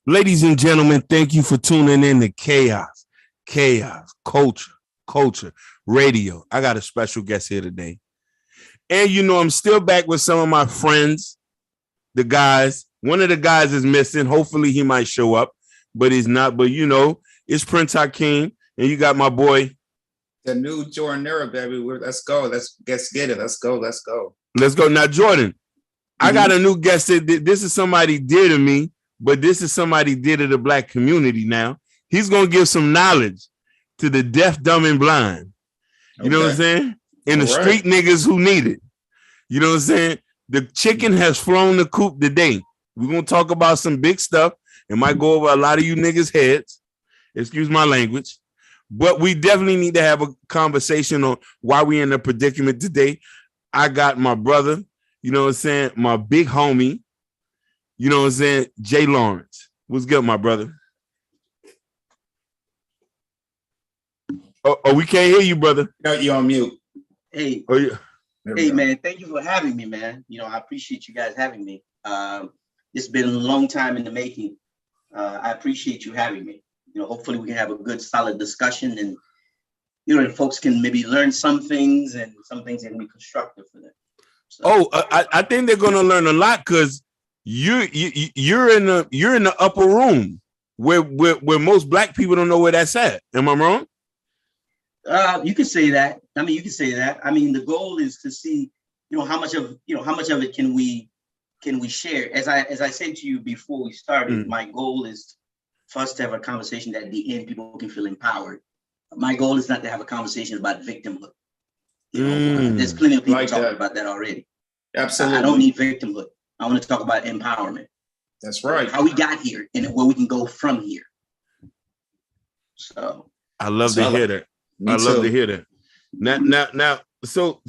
Ladies and gentlemen, thank you for tuning in to Chaos, Culture, Radio. I got a special guest here today. And I'm still back with some of my friends, the guys. One of the guys is missing. Hopefully he might show up, but he's not. But it's Prince Hakeem, and you got my boy. The new Jordan Era, baby. Let's go. Let's get it. Let's go. Let's go. Now, Jordan, I got a new guest. This is somebody dear to me, but this is somebody dear to the Black community now. He's going to give some knowledge to the deaf, dumb, and blind. You know what I'm saying? And the street niggas who need it. You know what I'm saying? The chicken has flown the coop today. We're going to talk about some big stuff. It might go over a lot of you niggas' heads. Excuse my language. But we definitely need to have a conversation on why we in a predicament today. I got my brother, you know what I'm saying, my big homie, you know what I'm saying, J.Lawrence. What's good, my brother? Oh, we can't hear you, brother. No, you're on mute. Hey, man, thank you for having me, man. I appreciate you guys having me. It's been a long time in the making. I appreciate you having me. Hopefully we can have a good, solid discussion, and and folks can maybe learn some things, and some things can be constructive for them. So. I think they're gonna learn a lot because you're in the upper room where most Black people don't know where that's at. Am I wrong? You can say that. You can say that. The goal is to see, how much of it can we share. As I said to you before we started, my goal is for us to have a conversation that at the end people can feel empowered. My goal is not to have a conversation about victimhood. There's plenty of people talking about that already. Absolutely. I don't need victimhood. I want to talk about empowerment. That's right. How we got here and where we can go from here. So I love to hear that. I love to hear that. Now, so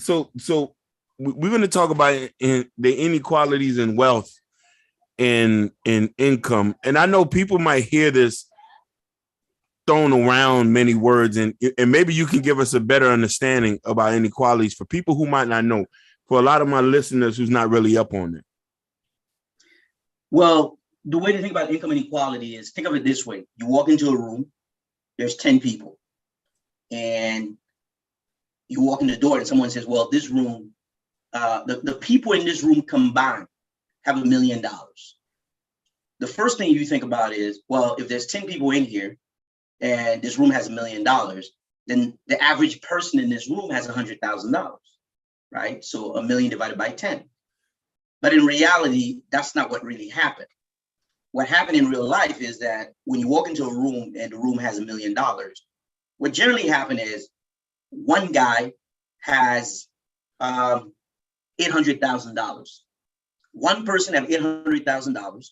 we're going to talk about the inequalities in wealth and in income. And I know people might hear this thrown around many words, and maybe you can give us a better understanding about inequalities for people who might not know, for a lot of my listeners who's not really up on it. Well, the way to think about income inequality is, think of it this way. You walk into a room, there's 10 people, and you walk in the door and someone says, well, this room, the people in this room combined have $1 million. The first thing you think about is, well, if there's 10 people in here and this room has $1 million, then the average person in this room has $100,000, right? So 1 million divided by 10. But in reality, that's not what really happened. What happened in real life is that when you walk into a room and the room has $1 million, what generally happens is one guy has $800,000. One person have $800,000.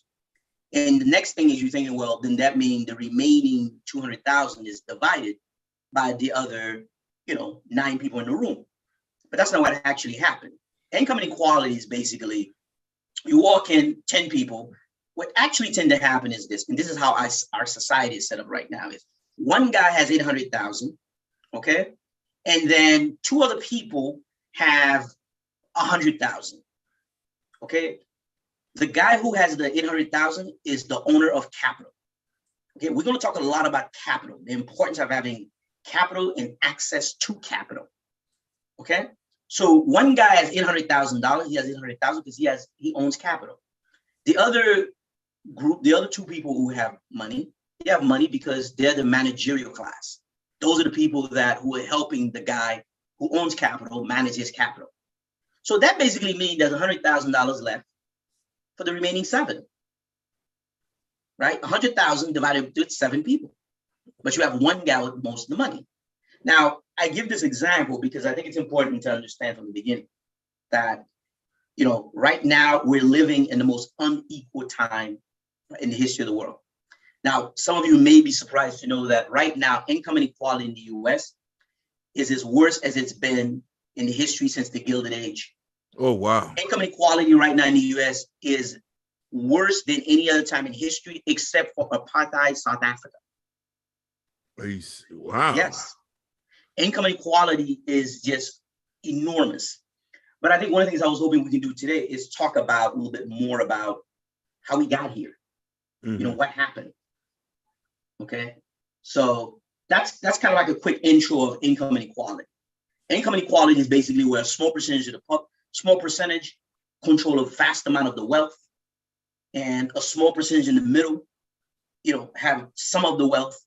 And the next thing is you're thinking, well, then that means the remaining 200,000 is divided by the other, 9 people in the room. But that's not what actually happened. Income inequality is basically, you walk in 10 people. What actually tend to happen is this, and this is how our society is set up right now, is one guy has 800,000, okay? And then 2 other people have 100,000, okay? The guy who has the 800,000 is the owner of capital. Okay, we're going to talk a lot about capital, the importance of having capital and access to capital. Okay, so one guy has $800,000. He has 800,000 because he owns capital. The other group, the other 2 people who have money, they have money because they're the managerial class. Those are the people who are helping the guy who owns capital manage his capital. So that basically means there's $100,000 left for the remaining 7, right? 100,000 divided with 7 people, but you have one guy with most of the money. Now, I give this example because I think it's important to understand from the beginning that, right now we're living in the most unequal time in the history of the world. Now, some of you may be surprised to know that right now, income inequality in the US is as worse as it's been in the history since the Gilded Age. Oh, wow. Income inequality right now in the US is worse than any other time in history, except for apartheid South Africa. Wow. Yes. Income inequality is just enormous. But I think one of the things I was hoping we can do today is talk about a little bit more about how we got here. What happened? Okay, so that's kind of like a quick intro of income inequality. Income inequality is basically where a small percentage control a vast amount of the wealth, and a small percentage in the middle, have some of the wealth,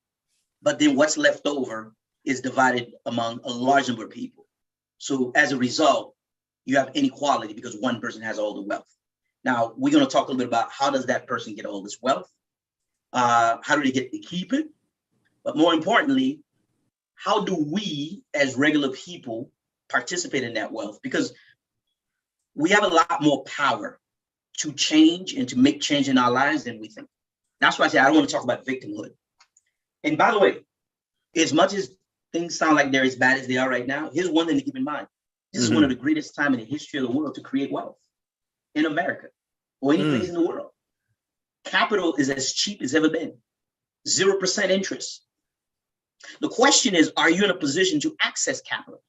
but then what's left over is divided among a large number of people. So as a result, you have inequality because one person has all the wealth. Now, we're going to talk a little bit about how does that person get all this wealth? How do they get to keep it? But more importantly, how do we as regular people participate in that wealth? Because we have a lot more power to change and to make change in our lives than we think. That's why I say I don't want to talk about victimhood. And by the way, as much as things sound like they're as bad as they are right now, here's one thing to keep in mind. This is one of the greatest times in the history of the world to create wealth in America or any place in the world. Capital is as cheap as ever been, 0% interest. The question is, are you in a position to access capital?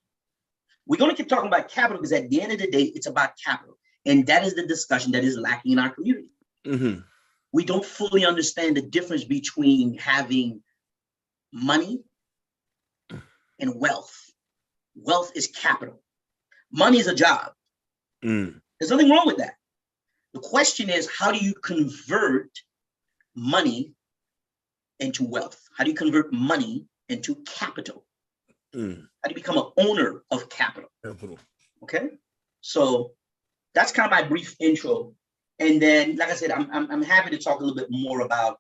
We're going to keep talking about capital because at the end of the day, it's about capital. And that is the discussion that is lacking in our community. We don't fully understand the difference between having money and wealth. Wealth is capital. Money is a job. There's nothing wrong with that. The question is, how do you convert money into wealth? How do you convert money into capital? How do you become an owner of capital? Okay, so that's kind of my brief intro. And then, like I said, I'm happy to talk a little bit more about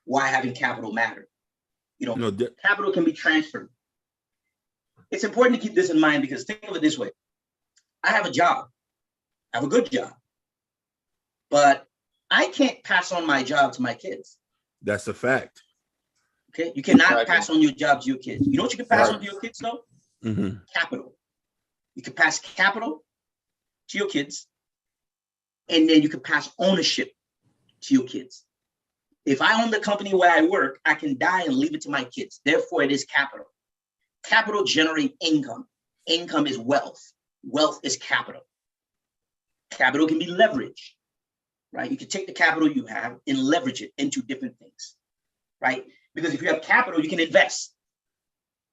why having capital matters. Capital can be transferred. It's important to keep this in mind because think of it this way: I have a job, I have a good job, but I can't pass on my job to my kids. That's a fact. Okay, you cannot pass on your job to your kids. You know what you can pass on to your kids though? Capital. You can pass capital to your kids, and then you can pass ownership to your kids. If I own the company where I work, I can die and leave it to my kids. Therefore, it is capital. Capital generates income. Income is wealth. Wealth is capital. Capital can be leveraged, right? You can take the capital you have and leverage it into different things, right? Because if you have capital, you can invest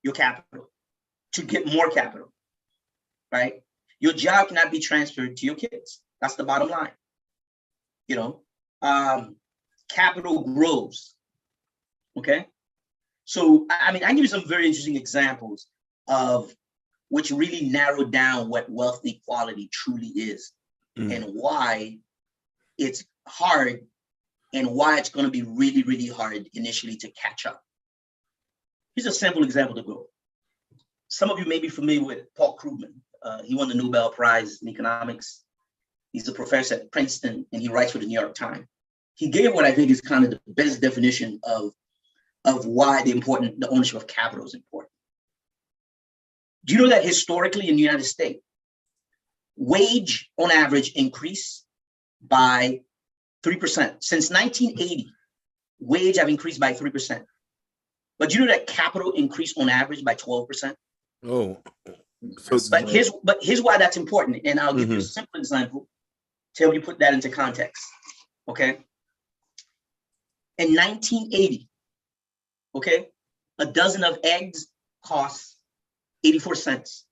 your capital to get more capital, right? Your job cannot be transferred to your kids. That's the bottom line. Capital grows, okay? So, I can give you some very interesting examples of which really narrow down what wealth equality truly is and why it's hard and why it's going to be really, really hard initially to catch up. Here's a simple example to go. Some of you may be familiar with Paul Krugman. He won the Nobel Prize in economics. He's a professor at Princeton, and he writes for the New York Times. He gave what I think is kind of the best definition of why the ownership of capital is important. Do you know that historically in the United States, wage on average increased by 3%? Since 1980, wage have increased by 3%. But do you know that capital increased on average by 12%? Oh. But here's why that's important. And I'll give you a simple example to help you put that into context. Okay. In 1980, okay, a dozen of eggs cost 84 cents.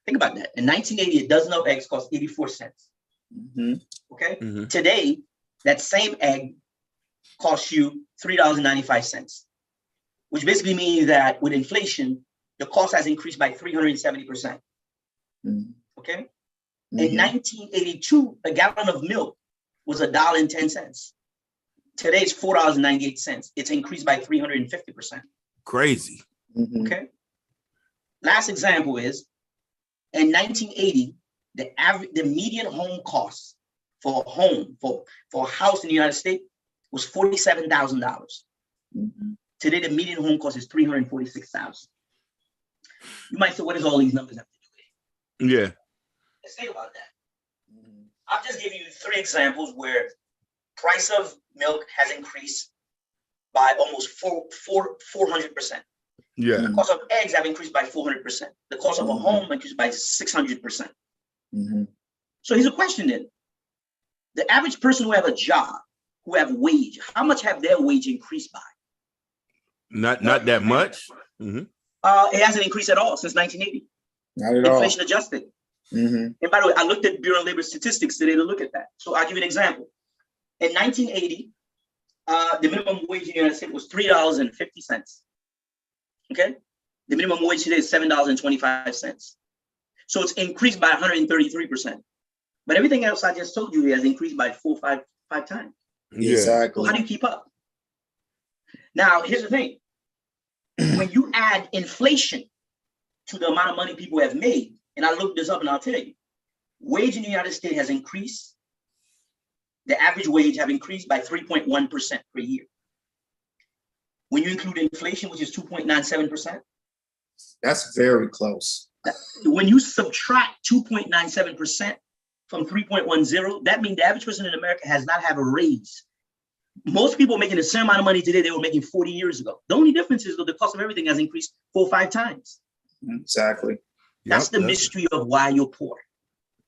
Think about that. In 1980, a dozen of eggs cost 84 cents. Okay. Today, that same egg costs you $3.95, which basically means that with inflation, the cost has increased by 370%. Okay. In 1982, a gallon of milk was $1.10. Today it's $4.98. It's increased by 350%. Crazy. Okay. Last example is in 1980, the median home cost for a house in the United States was $47,000. Today the median home cost is $346,000. You might say, what does all these numbers have to do with? Yeah. Let's think about that. I'll just give you 3 examples where price of milk has increased by almost 400%. Yeah. The cost of eggs have increased by 400%. The cost of a home increased by 600%. So here's a question then. The average person who have a job who have wage, how much have their wage increased by? Not that much. Mm-hmm. It hasn't increased at all since 1980. Not at Inflation adjusted. Mm-hmm. And by the way, I looked at Bureau of Labor Statistics today to look at that. So I'll give you an example. In 1980, the minimum wage in the United States was $3.50. Okay? The minimum wage today is $7.25. So it's increased by 133%. But everything else I just told you has increased by five times. Yeah. Exactly. So how do you keep up? Now, here's the thing. When you add inflation to the amount of money people have made, and I looked this up and I'll tell you, wage in the United States has increased. The average wage have increased by 3.1% per year. When you include inflation, which is 2.97%. That's very close. When you subtract 2.97% from 3.10, that means the average person in America has not had a raise. Most people making the same amount of money today they were making 40 years ago. The only difference is that the cost of everything has increased 4 or 5 times. Exactly. That's the mystery of why you're poor,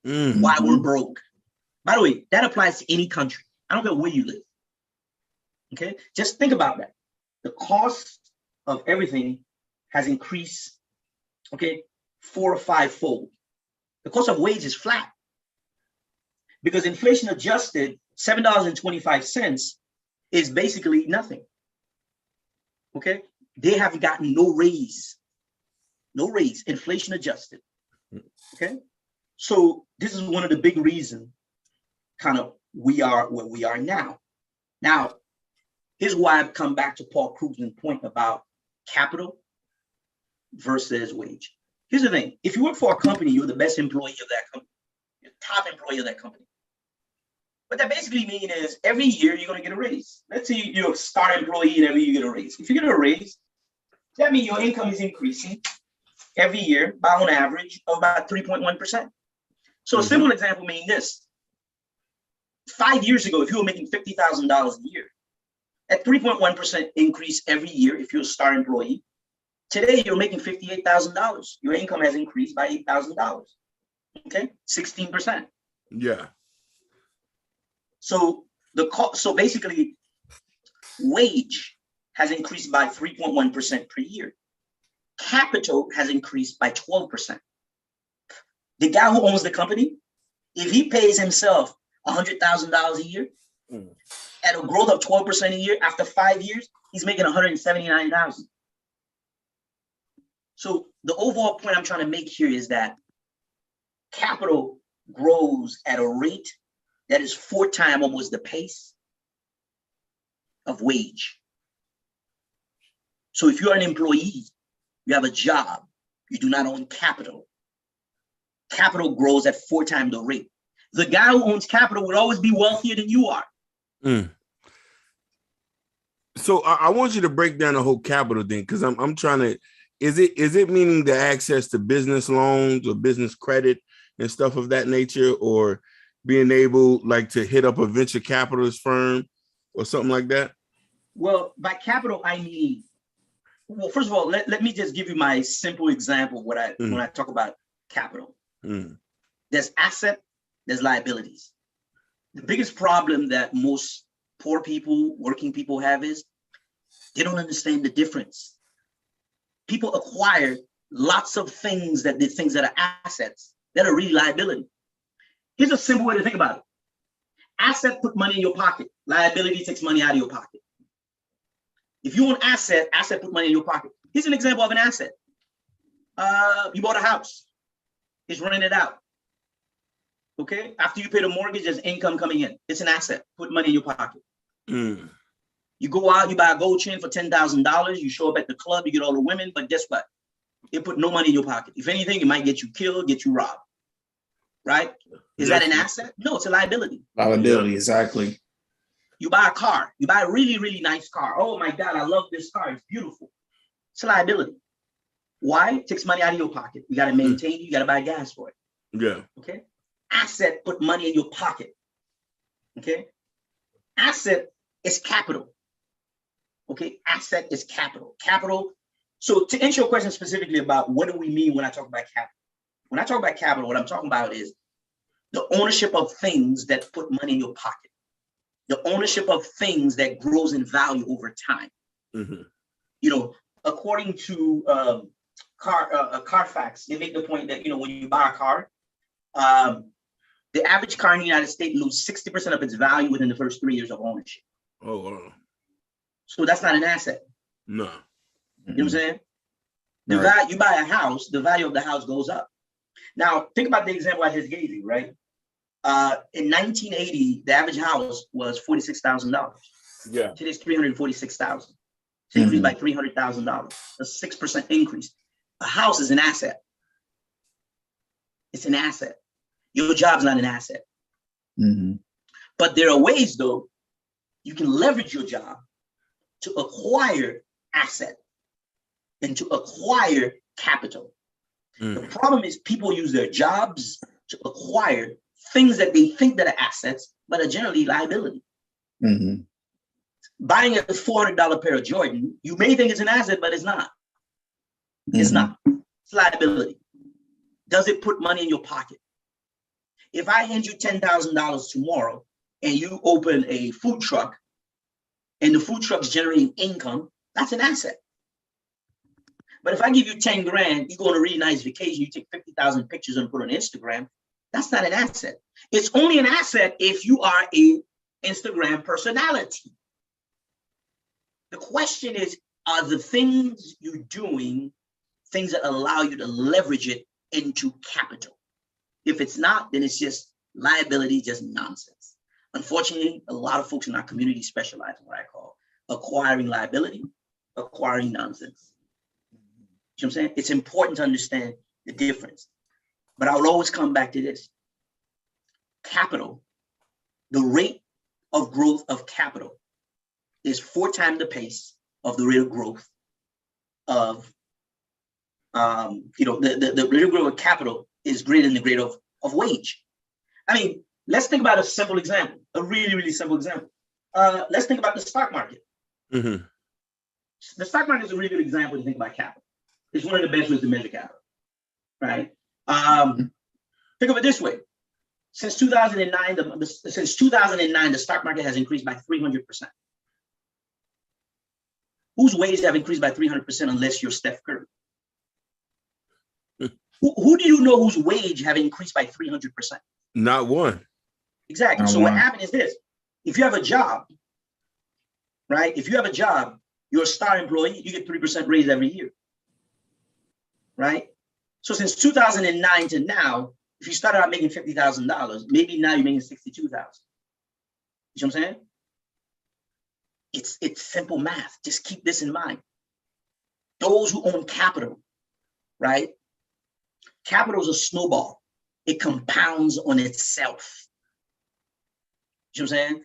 Mm-hmm. why we're broke. By the way, that applies to any country. I don't care where you live. Okay, just think about that. The cost of everything has increased, okay, 4 or 5-fold. The cost of wage is flat because inflation adjusted $7.25 is basically nothing. Okay, they have gotten no raise, inflation adjusted. Okay, so this is one of the big reasons kind of we are where we are now. Now, here's why I've come back to Paul Krugman's point about capital versus wage. Here's the thing. If you work for a company, you're the best employee of that company. You're the top employee of that company. What that basically means is every year you're going to get a raise. Let's say you're a star employee and every year you get a raise. If you get a raise, that means your income is increasing every year by on average of about 3.1%. So a simple example means this. 5 years ago, if you were making $50,000 a year, at 3.1% increase every year, if you're a star employee, today you're making $58,000. Your income has increased by $8,000. Okay, 16%. Yeah. So so basically, wage has increased by 3.1% per year. Capital has increased by 12%. The guy who owns the company, if he pays himself $100,000 a year at a growth of 12% a year, after 5 years, he's making $179,000. So the overall point I'm trying to make here is that capital grows at a rate that is 4 times almost the pace of wage. So if you're an employee, you have a job, you do not own capital. Capital grows at 4 times the rate. The guy who owns capital would always be wealthier than you are. So I want you to break down the whole capital thing, because I'm trying to, is it meaning the access to business loans or business credit and stuff of that nature, or being able like to hit up a venture capitalist firm or something like that? Well, by capital, I mean, well, first of all, let me just give you my simple example of what when I talk about capital. There's asset, there's liabilities. The biggest problem that most poor people, working people have is they don't understand the difference. People acquire lots of things that are assets that are really liability. Here's a simple way to think about it. Asset put money in your pocket. Liability takes money out of your pocket. If you own asset put money in your pocket. Here's an example of an asset. You bought a house. It's rented out. Okay? After you pay the mortgage, there's income coming in. It's an asset. Put money in your pocket. You go out, you buy a gold chain for $10,000. You show up at the club, you get all the women, but guess what? It put no money in your pocket. If anything, it might get you killed, get you robbed. Right? Is that an asset? No, it's a liability. Liability, exactly. You buy a car. You buy a really, really nice car. Oh my God, I love this car. It's beautiful. It's a liability. Why? It takes money out of your pocket. You got to maintain it. You got to buy gas for it. Yeah. Okay. Asset, put money in your pocket. Okay. Asset is capital. Okay. Asset is capital. Capital. So to answer your question specifically about what do we mean when I talk about capital? When I talk about capital, what I'm talking about is the ownership of things that put money in your pocket. the ownership of things that grows in value over time. You know, according to Carfax, they make the point that, you know, when you buy a car, the average car in the United States loses 60% of its value within the first 3 years of ownership. Oh, wow. So that's not an asset. No. You know what I'm saying? The value, you buy a house, the value of the house goes up. Now, think about the example I just gave you, right? In 1980, the average house was $46,000. Yeah. Today's $346,000. It's increased by $300,000. A 6% increase. A house is an asset. It's an asset. Your job's not an asset. But there are ways, though, you can leverage your job to acquire asset and to acquire capital. The problem is people use their jobs to acquire things that they think that are assets, but are generally liability. Buying a $400 pair of Jordan, you may think it's an asset, but it's not. It's not. It's liability. Does it put money in your pocket? If I hand you $10,000 tomorrow and you open a food truck and the food truck's generating income, that's an asset. But if I give you 10 grand, you go on a really nice vacation, you take 50,000 pictures and put on Instagram, that's not an asset. It's only an asset if you are a Instagram personality. The question is, are the things you're doing things that allow you to leverage it into capital? If it's not, then it's just liability, just nonsense. Unfortunately, a lot of folks in our community specialize in what I call acquiring liability, acquiring nonsense. You know what I'm saying? It's important to understand the difference. But I will always come back to this. Capital, the rate of growth of capital is 4 times the pace of the rate of growth of, the rate of growth of capital is greater than the rate of wage. I mean, let's think about a simple example, a really, really simple example. Let's think about the stock market. The stock market is a really good example to think about capital. It's one of the best ways to measure capital, right? Think of it this way. Since 2009, the stock market has increased by 300%. Whose wages have increased by 300% unless you're Steph Curry? Who do you know whose wage have increased by 300%? Not one. Exactly. So what happened is this. If you have a job, right? If you have a job, you're a star employee, you get 3% raise every year, right? So since 2009 to now, if you started out making $50,000, maybe now you're making $62,000. You know what I'm saying? It's simple math. Just keep this in mind. Those who own capital, right? Capital is a snowball. It compounds on itself. You know what I'm saying?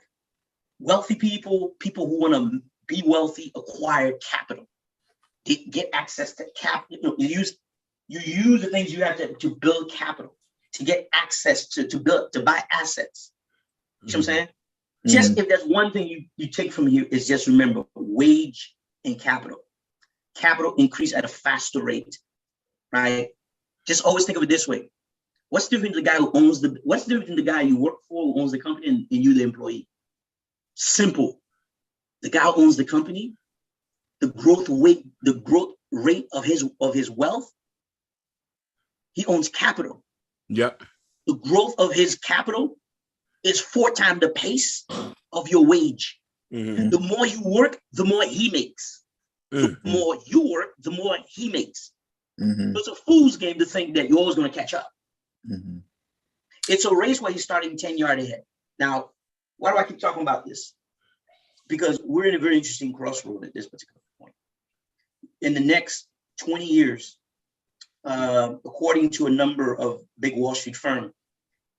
Wealthy people who want to be wealthy, acquire capital. They get access to capital. You use the things you have to build capital, to get access to buy assets. You know what I'm saying? Just if there's one thing you take from here is just remember wage and capital. Capital increase at a faster rate, right? Just always think of it this way. What's the difference between the guy you work for who owns the company and you the employee? Simple. The guy who owns the company, the growth rate of his wealth, he owns capital. Yep. The growth of his capital is 4 times the pace of your wage. The more you work, the more he makes. The more you work, the more he makes. So it's a fool's game to think that you're always going to catch up. It's a race where he's starting 10 yards ahead. Now, why do I keep talking about this? Because we're in a very interesting crossroad at this particular point. In the next 20 years, according to a number of big Wall Street firms,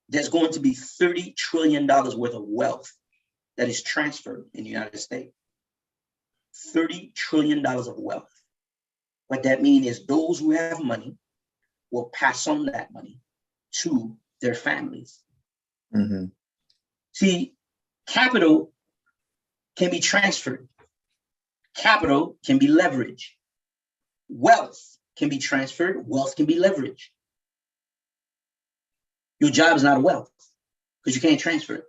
there's going to be $30 trillion worth of wealth that is transferred in the United States. $30 trillion of wealth. What that means is those who have money will pass on that money to their families. See, capital can be transferred. Capital can be leveraged. Wealth can be transferred. Wealth can be leveraged. Your job is not wealth because you can't transfer it.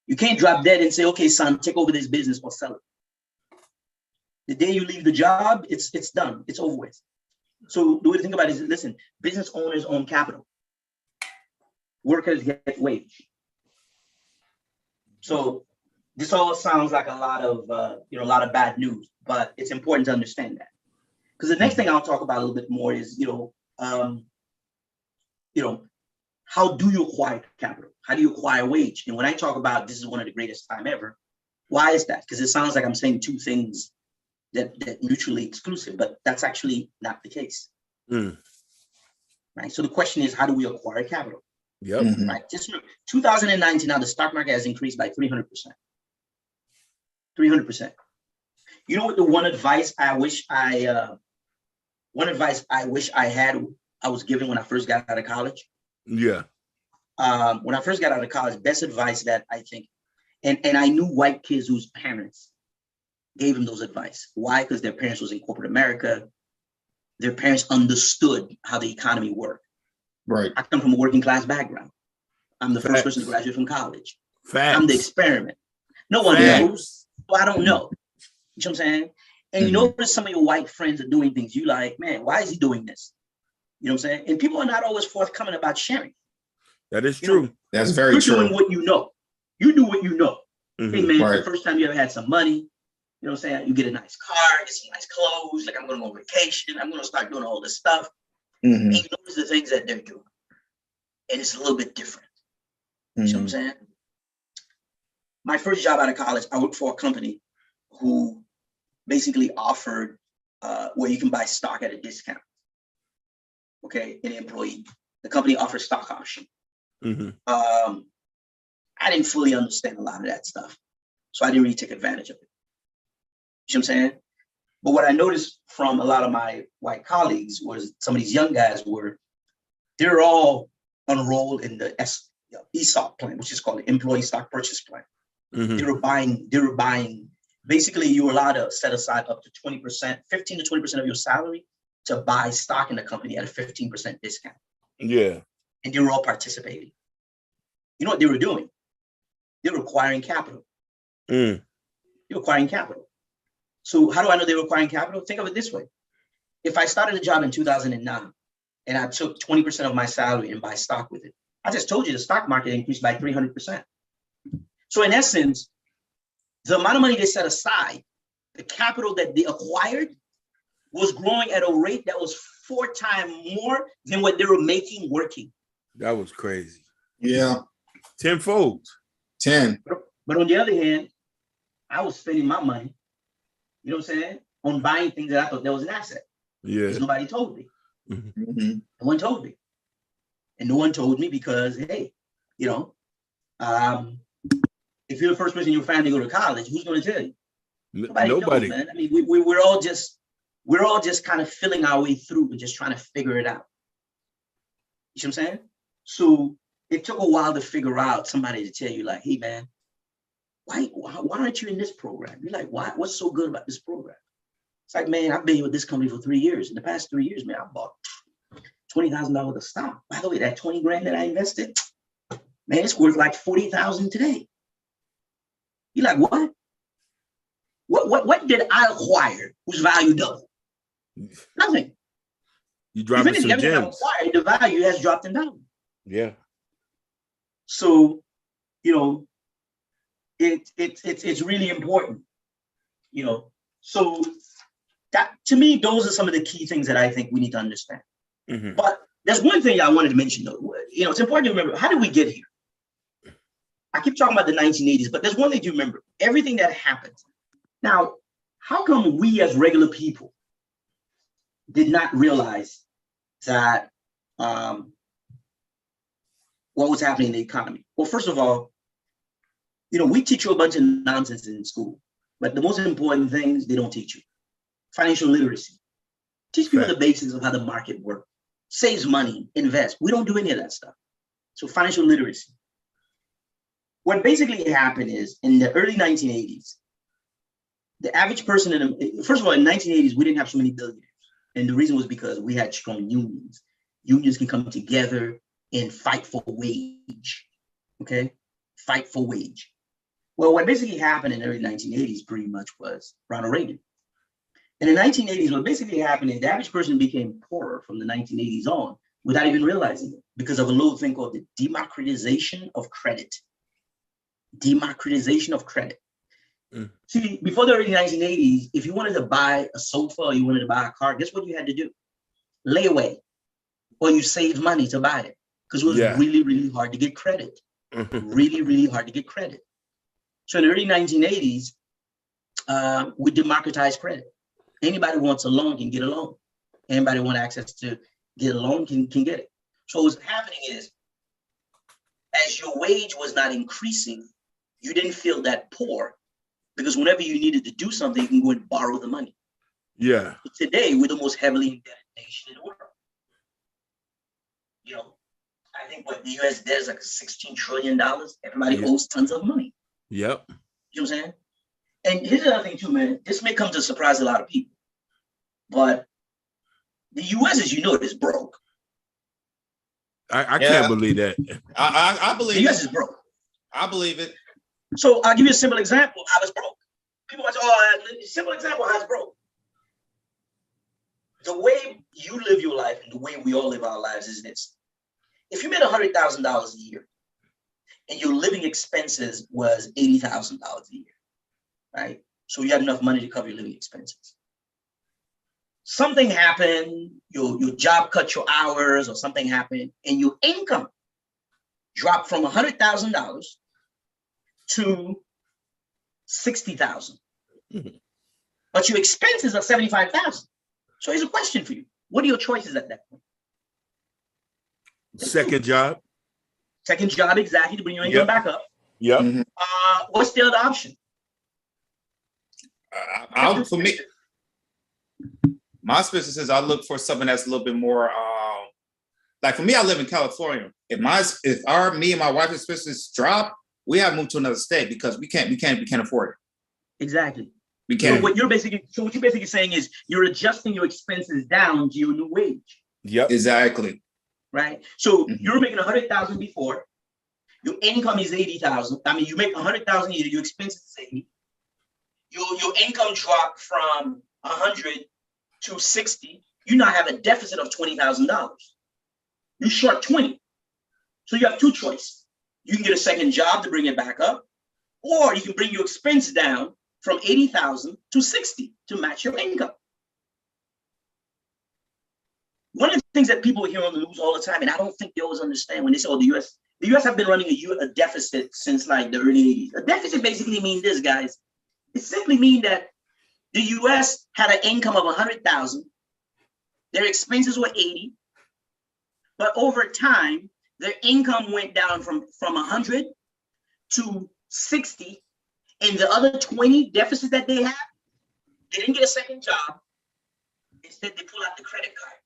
You can't drop dead and say, okay, son, take over this business or sell it. The day you leave the job, it's done. It's over with. So the way to think about it is, listen, business owners own capital. Workers get wage. So this all sounds like a lot of a lot of bad news, but it's important to understand that. Because the next thing I'll talk about a little bit more is, how do you acquire capital? How do you acquire wage? And when I talk about this is one of the greatest time ever, why is that? Because it sounds like I'm saying two things that mutually exclusive, but that's actually not the case. Right. So the question is, how do we acquire capital? Yep. Right. Just 2019, now the stock market has increased by 300%. 300%. You know what? The one advice I wish I had, I was given when I first got out of college. Yeah. When I first got out of college, best advice that I think, and I knew white kids whose parents gave them those advice. Why? Because their parents was in corporate America. Their parents understood how the economy worked. Right. I come from a working class background. I'm the first person to graduate from college. Facts. I'm the experiment. No one knows. So I don't know. You know what I'm saying? And you notice some of your white friends are doing things. You like, man, why is he doing this? You know what I'm saying? And people are not always forthcoming about sharing. That is true. That's very true. You're doing what you know. You do what you know. Hey, man, Right. the first time you ever had some money, you know what I'm saying? You get a nice car, get some nice clothes. Like, I'm going to go on vacation. I'm going to start doing all this stuff. And you notice the things that they're doing. And it's a little bit different. You know what I'm saying? My first job out of college, I worked for a company who basically offered where you can buy stock at a discount. Okay, an employee. The company offered stock option. I didn't fully understand a lot of that stuff, so I didn't really take advantage of it. You know what I'm saying? But what I noticed from a lot of my white colleagues was some of these young guys they're all enrolled in the ESOP plan, which is called the Employee Stock Purchase Plan. They were buying. Basically, you were allowed to set aside up to 20%, 15 to 20% of your salary to buy stock in the company at a 15% discount. Yeah. And they were all participating. You know what they were doing? They were acquiring capital. They were acquiring capital. So how do I know they were acquiring capital? Think of it this way. If I started a job in 2009 and I took 20% of my salary and buy stock with it, I just told you the stock market increased by 300%. So in essence, the amount of money they set aside, the capital that they acquired was growing at a rate that was 4 times more than what they were making working. That was crazy. Yeah. Tenfold. 10. But on the other hand, I was spending my money, you know what I'm saying, on buying things that I thought that was an asset. Yeah. Because nobody told me. No one told me. And no one told me because, hey, if you're the first person in your family to go to college, who's going to tell you? Nobody knows, man. I mean, we're all just kind of feeling our way through and just trying to figure it out. You know what I'm saying? So it took a while to figure out somebody to tell you, like, hey, man, why aren't you in this program? You're like, why? What's so good about this program? It's like, man, I've been with this company for 3 years. In the past 3 years, man, I bought $20,000 of stock. By the way, that 20 grand that I invested, man, it's worth like 40,000 today. You're like, what? What did I acquire whose value doubled? Nothing. You dropping some gems. Acquired, the value has dropped in value. Yeah. So, it's really important. So that, to me, those are some of the key things that I think we need to understand. But there's one thing I wanted to mention, though. It's important to remember, how did we get here? I keep talking about the 1980s, but there's one thing to remember: everything that happened. Now, how come we as regular people did not realize that what was happening in the economy? Well, first of all, we teach you a bunch of nonsense in school, but the most important things they don't teach you. Financial literacy. Teach people the basics of how the market works. Saves money, invest. We don't do any of that stuff. So financial literacy. What basically happened is, in the early 1980s, the average person first of all, in the 1980s, we didn't have so many billionaires. And the reason was because we had strong unions. Unions can come together and fight for wage. Okay? Fight for wage. Well, what basically happened in the early 1980s pretty much was Ronald Reagan. In the 1980s, what basically happened is the average person became poorer from the 1980s on without even realizing it because of a little thing called the democratization of credit. Democratization of credit. See, before the early 1980s, if you wanted to buy a sofa or you wanted to buy a car, guess what you had to do? Lay away, or you save money to buy it because it was really, really hard to get credit. Really, really hard to get credit. So in the early 1980s, we democratized credit. Anybody who wants a loan can get a loan. Anybody who wants access to get a loan can get it. So what's happening is, as your wage was not increasing, you didn't feel that poor because whenever you needed to do something, you can go and borrow the money. Yeah. But today, we're the most heavily indebted nation in the world. You know, I think what the US debt is like $16 trillion. Everybody owes tons of money. Yep. You know what I'm saying? And here's another thing too, man. This may come to surprise a lot of people, but the US, as you know, is broke. I can't believe that. I believe the US is broke. I believe it. So I'll give you a simple example how it's broke. People might say, a simple example how it's broke. The way you live your life and the way we all live our lives is this. If you made $100,000 a year and your living expenses was $80,000 a year, right? So you had enough money to cover your living expenses. Something happened, your job cut your hours or something happened and your income dropped from $100,000 to $60,000. But your expenses are $75,000. So here's a question for you. What are your choices at that point? Second job. Second job, exactly, to bring your income back up. Yep. What's the other option? For me, my expenses is I look for something that's a little bit more like for me, I live in California. If me and my wife's expenses drop, we have to move to another state because we can't afford it. Exactly. We can't. So what you're basically saying is you're adjusting your expenses down to your new wage. Yep. Exactly. Right. So you're making $100,000 before. Your income is $80,000. I mean, you make $100,000 a year. Your expenses is $80,000. Your income dropped from 100 to 60. You now have a deficit of $20,000. You short 20. So you have two choices. You can get a second job to bring it back up, or you can bring your expense down from 80,000 to 60 to match your income. One of the things that people hear on the news all the time, and I don't think they always understand when they say, oh, the US have been running a deficit since like the early 80s. A deficit basically means this, guys. It simply means that the US had an income of 100,000. Their expenses were 80. But over time, their income went down from 100 to 60. And the other 20 deficits that they had, they didn't get a second job. Instead, they pull out the credit card.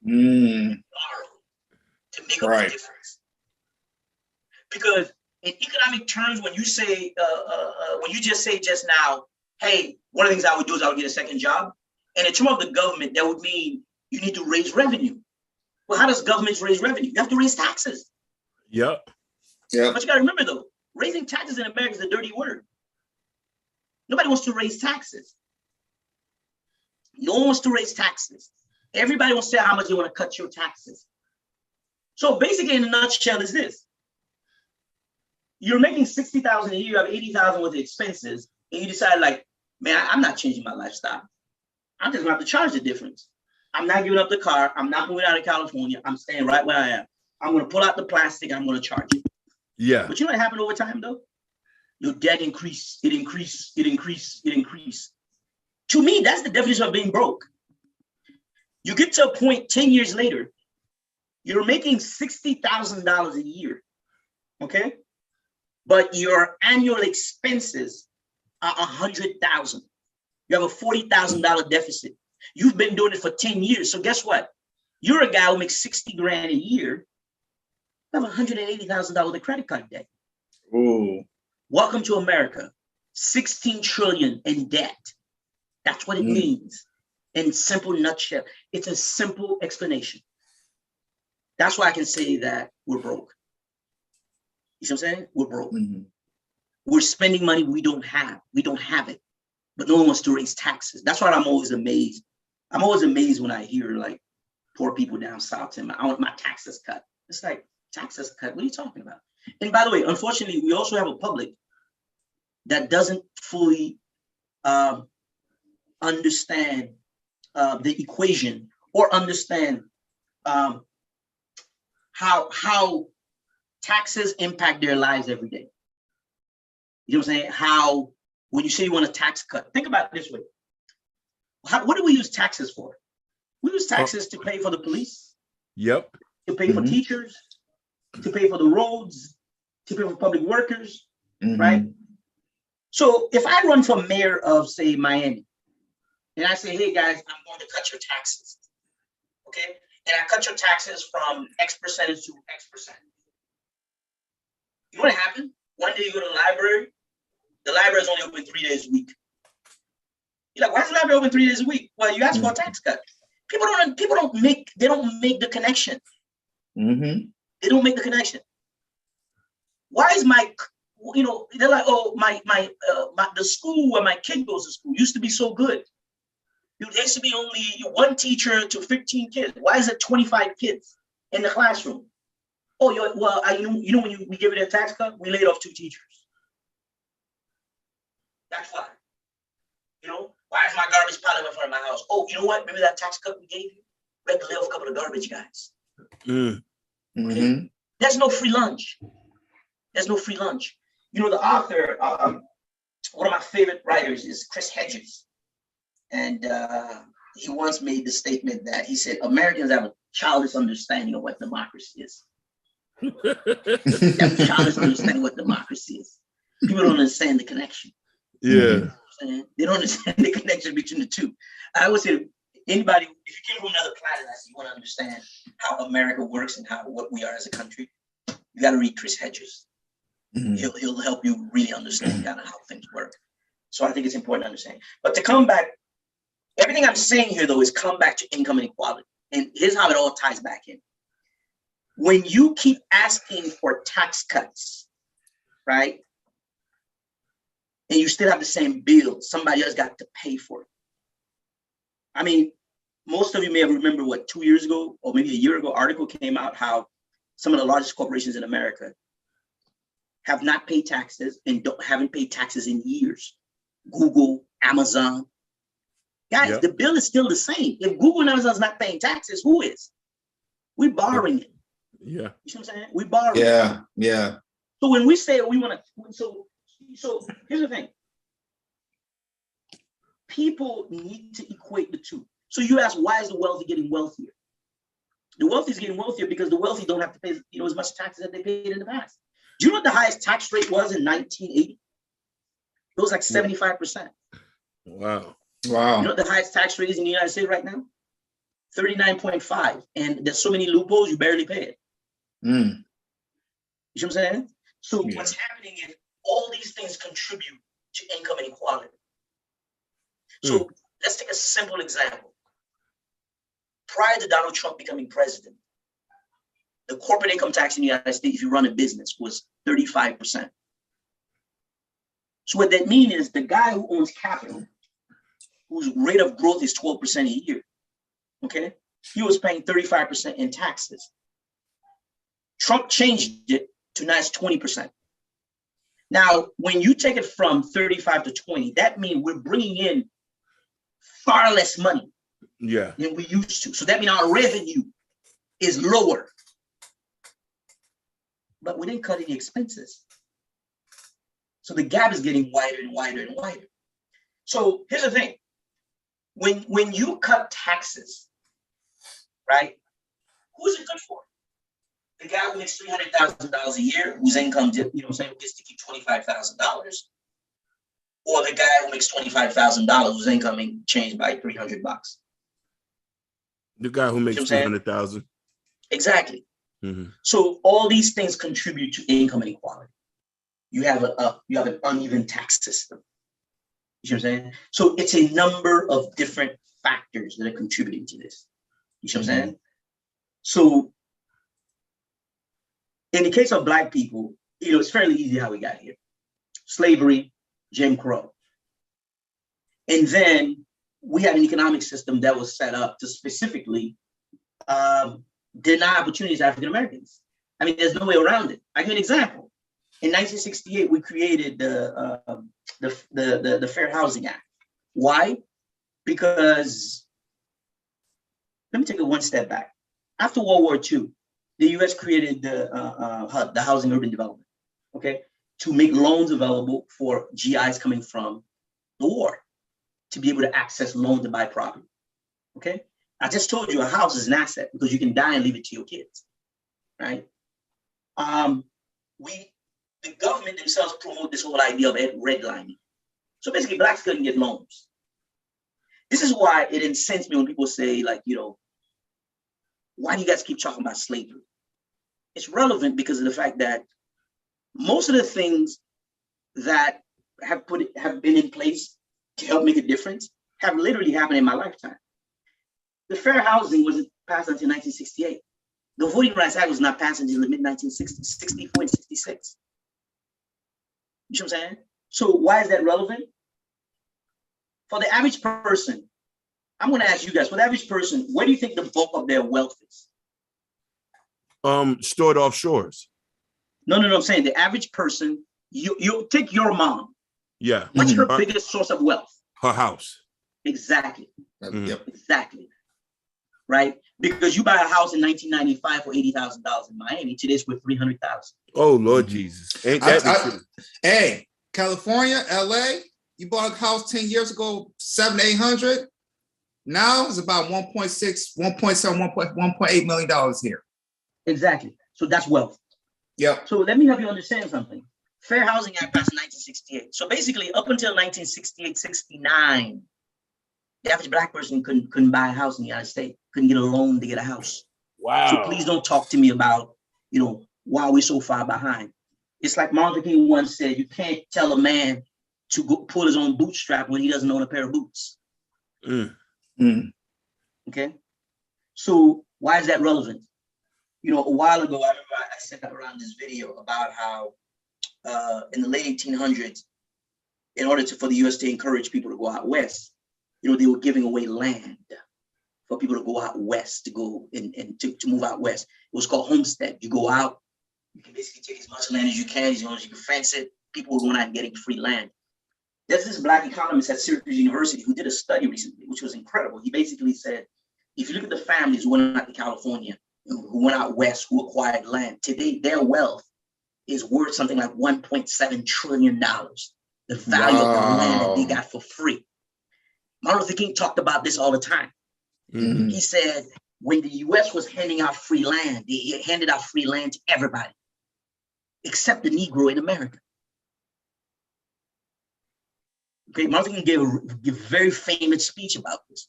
Borrow to make up the difference. Because in economic terms, when you say, when you just say just now, hey, one of the things I would do is I would get a second job. And in terms of the government, that would mean you need to raise revenue. Well, how does government raise revenue? You have to raise taxes. Yep. Yep. But you got to remember, though, raising taxes in America is a dirty word. Nobody wants to raise taxes. No one wants to raise taxes. Everybody wants to say how much they want to cut your taxes. So basically, in a nutshell, is this. You're making $60,000 a year, you have $80,000 worth of expenses, and you decide, like, man, I'm not changing my lifestyle. I'm just going to have to charge the difference. I'm not giving up the car. I'm not moving out of California. I'm staying right where I am. I'm going to pull out the plastic, and I'm going to charge it. Yeah. But you know what happened over time, though? Your debt increased. It increased. It increased. It increased. To me, that's the definition of being broke. You get to a point 10 years later, you're making $60,000 a year, okay? But your annual expenses are $100,000. You have a $40,000 deficit. You've been doing it for 10 years. So guess what? You're a guy who makes 60 grand a year. You have $180,000 of credit card debt. Ooh. Welcome to America. 16 trillion in debt. That's what it means. In simple nutshell, it's a simple explanation. That's why I can say that we're broke. You see what I'm saying? We're broke. we're spending money we don't have. We don't have it, but no one wants to raise taxes. That's why I'm always amazed. I'm always amazed when I hear like poor people down south saying, I want my taxes cut. It's like, taxes cut? What are you talking about? And by the way, unfortunately, we also have a public that doesn't fully understand the equation or understand how taxes impact their lives every day. You know what I'm saying? How, when you say you want a tax cut, think about it this way. What do we use taxes for? We use taxes to pay for the police. Yep. To pay for teachers, to pay for the roads, to pay for public workers, right? So if I run for mayor of, say, Miami, and I say, hey guys, I'm going to cut your taxes, okay? And I cut your taxes from X percentage to X percent. You know what happened? One day you go to the library is only open 3 days a week. You're like, why is the library open 3 days a week? Well, you asked for a tax cut. People don't make the connection. They don't make the connection. Why is they're like, oh, the school where my kid goes to school used to be so good. There used to be only one teacher to 15 kids. Why is it 25 kids in the classroom? Oh, when we give it a tax cut, we laid off 2 teachers. That's why. Why is my garbage pile in front of my house? Oh, you know what? Remember that tax cut we gave you? We had to lay off a couple of garbage guys. Okay? There's no free lunch. There's no free lunch. The author, one of my favorite writers is Chris Hedges. And he once made the statement that he said, Americans have a childish understanding of what democracy is. They have a childish understanding what democracy is. People don't understand the connection. Yeah. They don't understand the connection between the two. I would say, anybody, if you came from another planet, you want to understand how America works and what we are as a country, you got to read Chris Hedges. He'll help you really understand kind of how things work. So I think it's important to understand. But to come back, everything I'm saying here, though, is come back to income inequality. And here's how it all ties back in. When you keep asking for tax cuts, right, and you still have the same bill, somebody else got to pay for it. I mean, most of you may have remembered 2 years ago, or maybe a year ago, article came out how some of the largest corporations in America have not paid taxes and haven't paid taxes in years. Google, Amazon. Guys, the bill is still the same. If Google and Amazon's not paying taxes, who is? We're borrowing it. Yeah. You know what I'm saying? We're borrowing it. Yeah. So when we say we want to, so here's the thing. People need to equate the two. So you ask, why is the wealthy getting wealthier? The wealthy is getting wealthier because the wealthy don't have to pay, as much taxes as they paid in the past. Do you know what the highest tax rate was in 1980? It was like 75%. Wow. You know what the highest tax rate is in the United States right now? 39.5. And there's so many loopholes, you barely pay it. You know what I'm saying? So what's happening is all these things contribute to income inequality. So let's take a simple example. Prior to Donald Trump becoming president, the corporate income tax in the United States, if you run a business, was 35%. So what that means is the guy who owns capital, whose rate of growth is 12% a year, okay, he was paying 35% in taxes. Trump changed it to now it's 20%. Now, when you take it from 35 to 20, that means we're bringing in far less money than we used to. So that means our revenue is lower. But we didn't cut any expenses. So the gap is getting wider and wider and wider. So here's the thing. When you cut taxes, right, who's it good for? The guy who makes $300,000 a year, whose income, gets to keep $25,000, or the guy who makes $25,000, whose income changed by $300. The guy who makes $300,000. Exactly. So all these things contribute to income inequality. You have an uneven tax system. You know what I'm saying? So it's a number of different factors that are contributing to this. You know what I'm saying? So in the case of Black people, it's fairly easy how we got here. slavery, Jim Crow. And then we had an economic system that was set up to specifically deny opportunities to African Americans. I mean, there's no way around it. I give you an example. In 1968, we created the Fair Housing Act. Why? Because, let me take it one step back. After World War II, the U.S. created the HUD, the Housing Urban Development, okay, to make loans available for GIs coming from the war to be able to access loans to buy property, okay? I just told you a house is an asset because you can die and leave it to your kids, right? The government themselves promote this whole idea of redlining. So basically, blacks couldn't get loans. This is why it incensed me when people say, like, you know, why do you guys keep talking about slavery? It's relevant because of the fact that most of the things that have been in place to help make a difference have literally happened in my lifetime. The Fair Housing wasn't passed until 1968. The Voting Rights Act was not passed until the mid-1960s, 64 and 66. You know what I'm saying? So why is that relevant? For the average person, I'm going to ask you guys, for the average person, where do you think the bulk of their wealth is? Stored offshores. No, I'm saying the average person, you take your mom. Yeah. What's her biggest source of wealth? Her house. Exactly. Yep. Exactly. Right? Because you buy a house in 1995 for $80,000 in Miami. Today's worth $300,000. Oh, Lord Jesus. Ain't that the truth? Hey, California, LA, you bought a house 10 years ago, 700, 800. Now it's about 1.6, 1.7, 1.8 million dollars here. Exactly. So that's wealth. Yep. So let me help you understand something. Fair Housing Act passed in 1968. So basically, up until 1968, 69, the average black person couldn't buy a house in the United States, couldn't get a loan to get a house. Wow. So please don't talk to me about, you know, why we're so far behind. It's like Martin Luther King once said, you can't tell a man to go pull his own bootstrap when he doesn't own a pair of boots. Okay. So why is that relevant? You know, a while ago, I remember I sent out around this video about how in the late 1800s, in order for the U.S. to encourage people to go out west, you know, they were giving away land for people to go out west, to go and to move out west. It was called homestead. You go out, you can basically take as much land as you can, as long as you can fence it. People were going out and getting free land. There's this black economist at Syracuse University who did a study recently, which was incredible. He basically said, if you look at the families who went out to California, who went out west, who acquired land, today their wealth is worth something like $1.7 trillion. The value of the land that they got for free. Martin Luther King talked about this all the time. He said, when the U.S. was handing out free land, they handed out free land to everybody, except the Negro in America. Okay, Martin Luther King gave a very famous speech about this.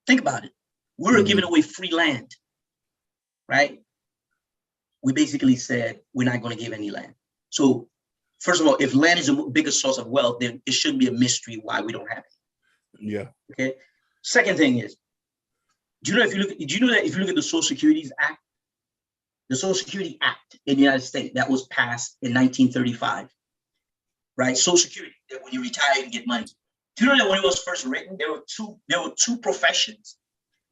Think about it. We were giving away free land, right? We basically said, we're not going to give any land. So first of all, if land is the biggest source of wealth, then it shouldn't be a mystery why we don't have it. Yeah. Okay. Second thing is, do you know if you look at the Social Security Act, the Social Security Act in the United States that was passed in 1935, right? Social Security, that when you retire, you can get money. Do you know that when it was first written, there were two professions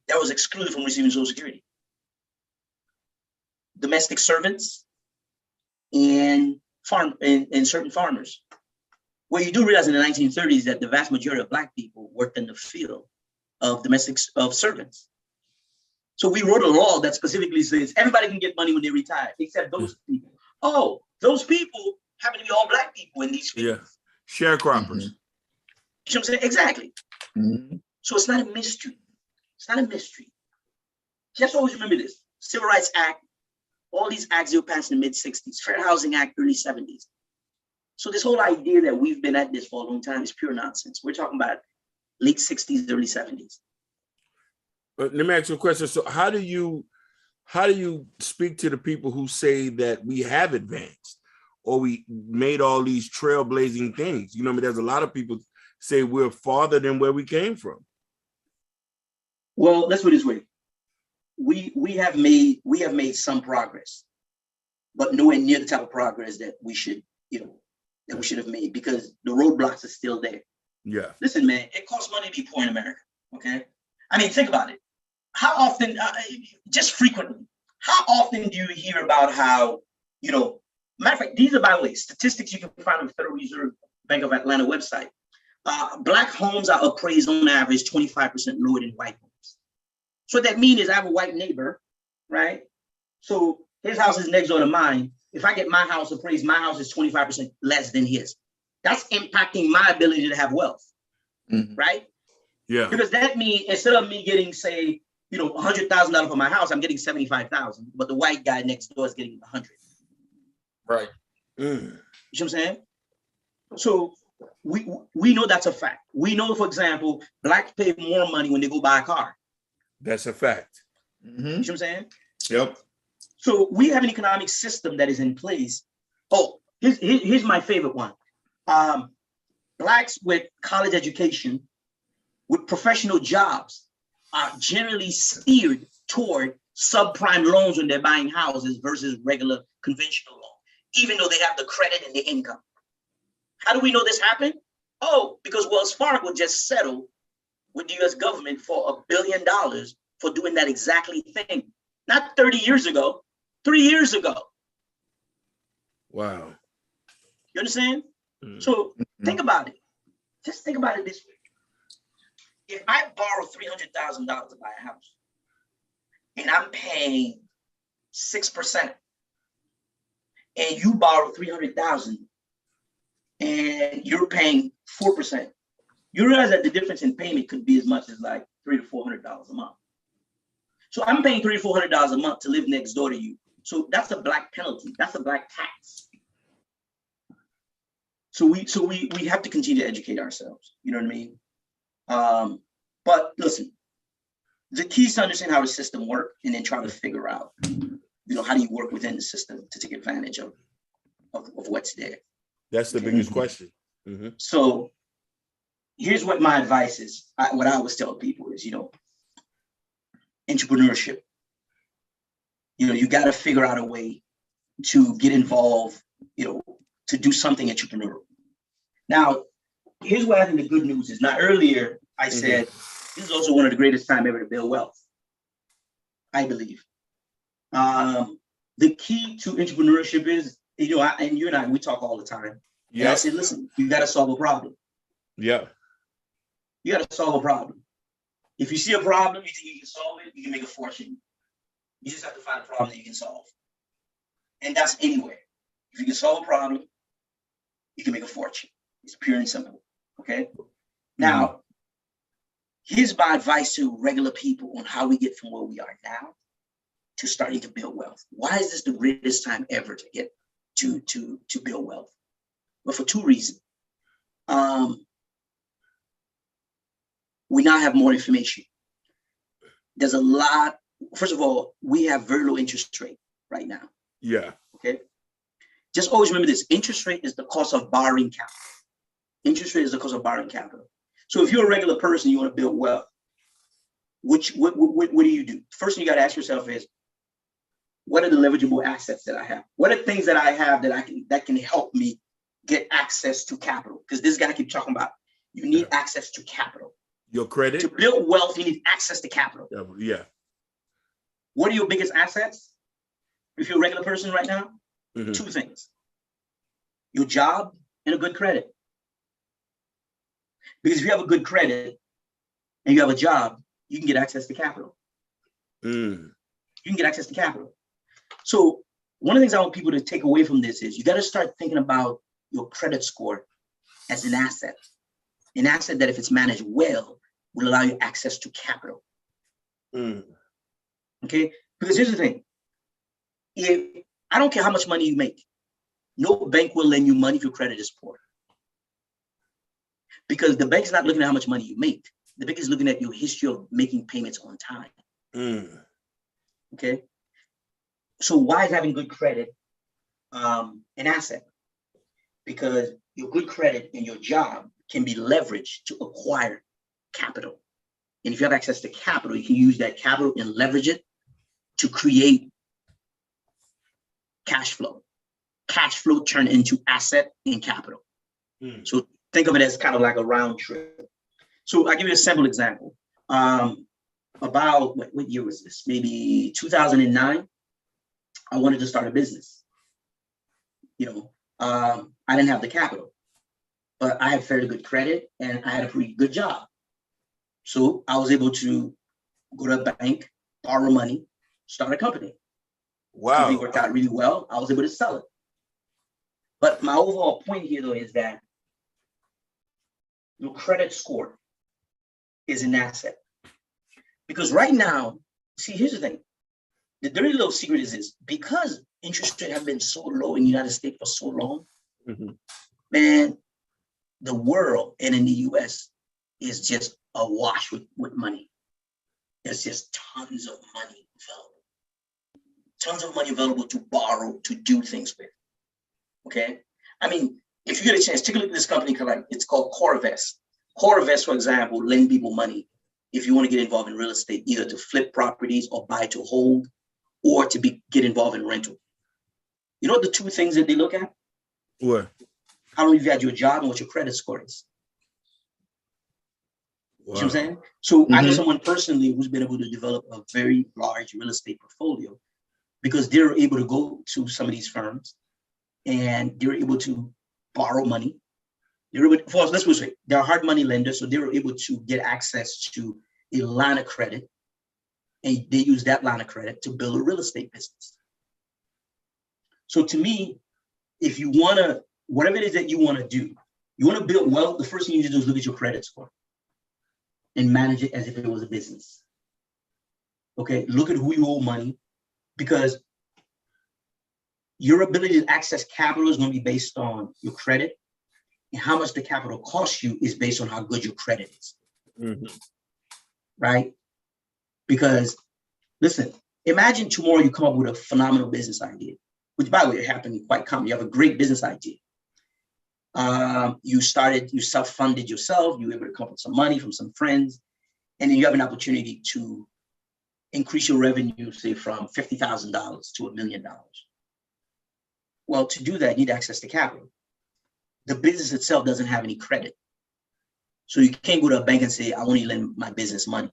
that was excluded from receiving Social Security: domestic servants and certain farmers. What you do realize in the 1930s that the vast majority of black people worked in the field of servants. So we wrote a law that specifically says everybody can get money when they retire, except those people. Oh, those people happen to be all black people in these fields. Yeah, sharecroppers. You know what I'm saying? Exactly. So it's not a mystery. It's not a mystery. Just always remember this: Civil Rights Act, all these acts that were passed in the mid-60s, Fair Housing Act, early 70s. So this whole idea that we've been at this for a long time is pure nonsense. We're talking about late 60s, early 70s. But let me ask you a question. So how do you speak to the people who say that we have advanced or we made all these trailblazing things? You know, I mean, there's a lot of people say we're farther than where we came from. Well, let's put it this way. We have made some progress, but nowhere near the type of progress that we should, that we should have made because the roadblocks are still there. Yeah. Listen, man, it costs money to be poor in America. Okay. I mean, think about it. How often, just frequently, how often do you hear about how, matter of fact, these are, by the way, statistics you can find on the Federal Reserve Bank of Atlanta website. Black homes are appraised on average 25% lower than white homes. So what that means is I have a white neighbor, right? So his house is next door to mine. If I get my house appraised, my house is 25% less than his. That's impacting my ability to have wealth, right? Yeah. Because that means instead of me getting, say, $100,000 for my house, I'm getting $75,000, but the white guy next door is getting 100. Right. You know what I'm saying? So we know that's a fact. We know, for example, blacks pay more money when they go buy a car. That's a fact. You know what I'm saying? Yep. So we have an economic system that is in place. Oh, here's my favorite one. Blacks with college education, with professional jobs, are generally steered toward subprime loans when they're buying houses versus regular conventional loan, even though they have the credit and the income. How do we know this happened? Oh, because Wells Fargo just settled with the US government for $1 billion for doing that exactly thing. Not 30 years ago, 3 years ago. Wow. You understand? So think about it. Just think about it this way. If I borrow $300,000 to buy a house and I'm paying 6%, and you borrow $300,000 and you're paying 4%, you realize that the difference in payment could be as much as like $300 to $400 a month. So I'm paying $300 to $400 a month to live next door to you. So that's a black penalty. That's a black tax. So we have to continue to educate ourselves. You know what I mean? But listen, the key is to understand how the system works and then try to figure out, how do you work within the system to take advantage of what's there. That's the biggest question. So here's what my advice is. What I always tell people is, entrepreneurship. You got to figure out a way to get involved, to do something entrepreneurial. Now, here's what I think the good news is. Now, earlier I said, this is also one of the greatest time ever to build wealth, I believe. The key to entrepreneurship is, and you and I, we talk all the time. Yeah. I said, listen, you got to solve a problem. Yeah. You got to solve a problem. If you see a problem, you think you can solve it, you can make a fortune. You just have to find a problem that you can solve. And that's anywhere. If you can solve a problem, you can make a fortune. It's pure and simple. Okay. Now, here's my advice to regular people on how we get from where we are now to starting to build wealth. Why is this the greatest time ever to get to build wealth? Well, for two reasons. We now have more information. There's a lot. First of all, we have very low interest rate right now. Yeah. Okay. Just always remember this: interest rate is the cost of borrowing capital. Interest rate is the cost of borrowing capital. So if you're a regular person, you want to build wealth, what do you do? First thing you got to ask yourself is, what are the leverageable assets that I have? What are things that I have that can help me get access to capital? Because this guy keeps talking about you need access to capital. Your credit. To build wealth, you need access to capital. Yeah. What are your biggest assets? If you're a regular person right now, two things: your job and a good credit. Because if you have a good credit and you have a job, you can get access to capital. You can get access to capital. So one of the things I want people to take away from this is you got to start thinking about your credit score as an asset that if it's managed well, will allow you access to capital. Okay? Because here's the thing. I don't care how much money you make. No bank will lend you money if your credit is poor. Because the bank's not looking at how much money you make. The bank is looking at your history of making payments on time. Okay? So why is having good credit an asset? Because your good credit and your job can be leveraged to acquire capital. And if you have access to capital, you can use that capital and leverage it to create cash flow. cash flow turned into asset and capital. So think of it as kind of like a round trip. So I'll give you a simple example. About what year was this? Maybe 2009. I wanted to start a business. I didn't have the capital, but I had fairly good credit and I had a pretty good job. So I was able to go to a bank, borrow money, start a company. Wow. It worked out really well. I was able to sell it. But my overall point here, though, is that your credit score is an asset. Because right now, see, here's the thing. The dirty little secret is this: because interest rates have been so low in the United States for so long, man, the world and in the US is just awash with money. There's just tons of money available. Tons of money available to borrow, to do things with. Okay? I mean, if you get a chance, take a look at this company, it's called CoreVest. CoreVest, for example, lend people money if you want to get involved in real estate, either to flip properties or buy to hold, or to get involved in rental. You know what the two things that they look at? What? How long you've had your job and what your credit score is. Wow. You know what I'm saying? So I know someone personally who's been able to develop a very large real estate portfolio because they're able to go to some of these firms and they're able to borrow money. Let's put it this way, they're a hard money lender, so they were able to get access to a line of credit, and they use that line of credit to build a real estate business. So to me, if you want to, whatever it is that you want to do, you want to build wealth, the first thing you need to do is look at your credit score and manage it as if it was a business. Okay, look at who you owe money, because your ability to access capital is going to be based on your credit, and how much the capital costs you is based on how good your credit is. Right? Because, listen, imagine tomorrow you come up with a phenomenal business idea, which, by the way, it happened quite common. You have a great business idea. You self-funded yourself, you were able to come up with some money from some friends, and then you have an opportunity to increase your revenue, say, from $50,000 to $1 million. Well, to do that, you need access to capital. The business itself doesn't have any credit. So you can't go to a bank and say, I want you to lend my business money.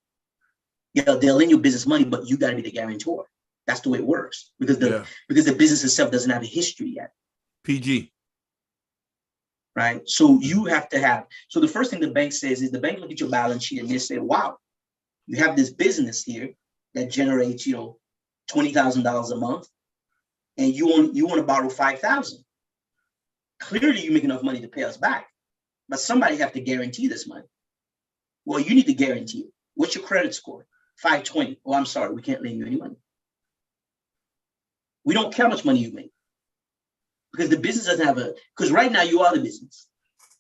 They'll lend you business money, but you got to be the guarantor. That's the way it works, because the business itself doesn't have a history yet. PG. Right? So you have to have, so the first thing the bank says is the bank look at your balance sheet and they say, wow, you have this business here that generates, $20,000 a month, and you want to borrow $5,000. Clearly you make enough money to pay us back, but somebody have to guarantee this money. Well, you need to guarantee it. What's your credit score? 520. Oh, I'm sorry, we can't lend you any money. We don't care how much money you make, because the business doesn't have because right now you are the business.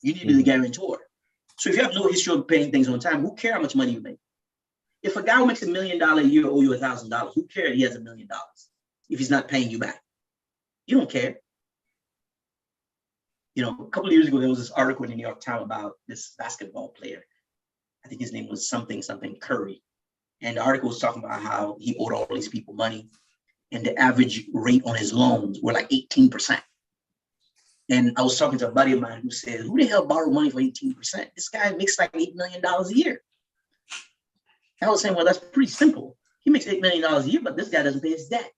You need to be the guarantor. So if you have no history of paying things on time, who cares how much money you make? If a guy who makes $1 million a year owe you $1,000, who cares he has $1 million if he's not paying you back? You don't care. A couple of years ago, there was this article in the New York Times about this basketball player. I think his name was something Curry. And the article was talking about how he owed all these people money, and the average rate on his loans were like 18%. And I was talking to a buddy of mine who said, who the hell borrowed money for 18%? This guy makes like $8 million a year. I was saying, well, that's pretty simple. He makes $8 million a year, but this guy doesn't pay his debt.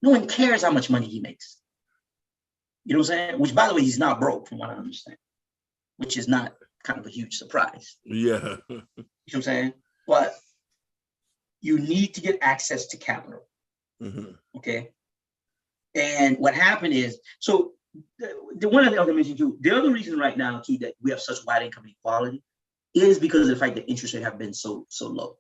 No one cares how much money he makes. You know what I'm saying? Which, by the way, he's not broke, from what I understand, which is not kind of a huge surprise. Yeah. You know what I'm saying? But you need to get access to capital. Okay. And what happened is, so the one of the other mentioned too, the other reason right now too that we have such wide income inequality is because of the fact that interest rates have been so low.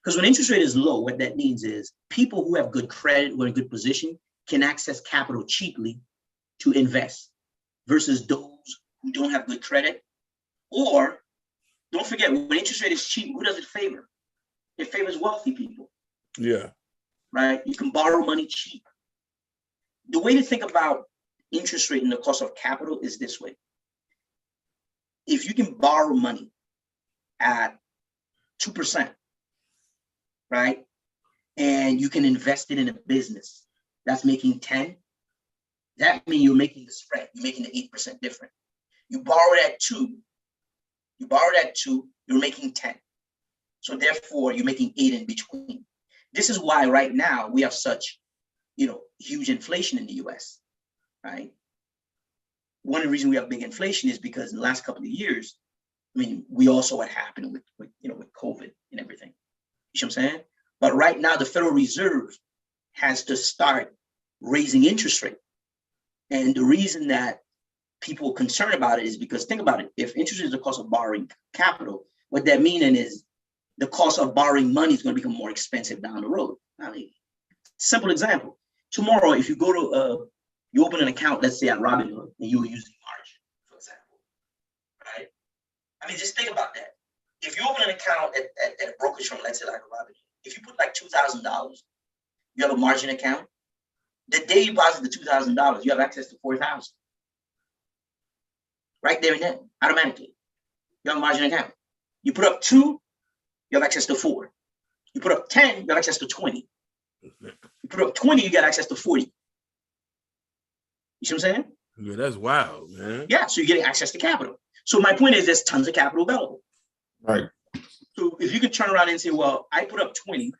Because when interest rate is low, what that means is people who have good credit, who are in a good position, can access capital cheaply to invest, versus those who don't have good credit. Or don't forget, when interest rate is cheap, who does it favor? It favors wealthy people. Yeah. Right? You can borrow money cheap. The way to think about interest rate and the cost of capital is this way. If you can borrow money at 2%, right? And you can invest it in a business that's making 10, That means you're making the spread. You're making the 8% difference. You borrow that 2. You're making 10. So therefore, you're making 8 in between. This is why right now we have such, huge inflation in the U.S., right? One of the reasons we have big inflation is because in the last couple of years, we all saw what happened with COVID and everything. You know what I'm saying? But right now, the Federal Reserve has to start raising interest rate. And the reason that people are concerned about it is because, think about it, if interest is the cost of borrowing capital, what that means is the cost of borrowing money is going to become more expensive down the road. Simple example. Tomorrow, if you go to, you open an account, let's say at Robinhood, and you were using margin, for example, right? Just think about that. If you open an account at a brokerage firm, let's say like a Robinhood, if you put like $2,000, you have a margin account. The day you deposit the $2,000, you have access to $4,000. Right there and then, automatically. You have a margin account. You put up 2, you have access to 4. You put up 10, you have access to 20. You put up 20, you got access to 40. You see what I'm saying? Yeah, that's wild, man. Yeah, so you're getting access to capital. So my point is there's tons of capital available. Right. So if you can turn around and say, well, I put up 20,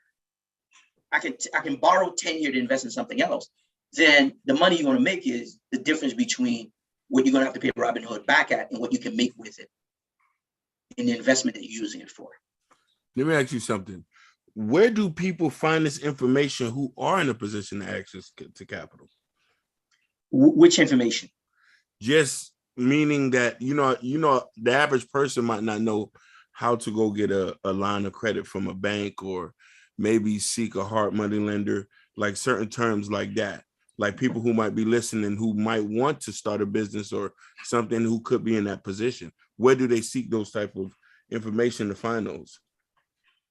I can borrow 10 here to invest in something else, then the money you're going to make is the difference between what you're going to have to pay Robinhood back at and what you can make with it in the investment that you're using it for. Let me ask you something. Where do people find this information who are in a position to access to capital? Which information? Just meaning that, the average person might not know how to go get a line of credit from a bank or maybe seek a hard money lender, like certain terms like that. Like people who might be listening who might want to start a business or something who could be in that position. Where do they seek those type of information to find those?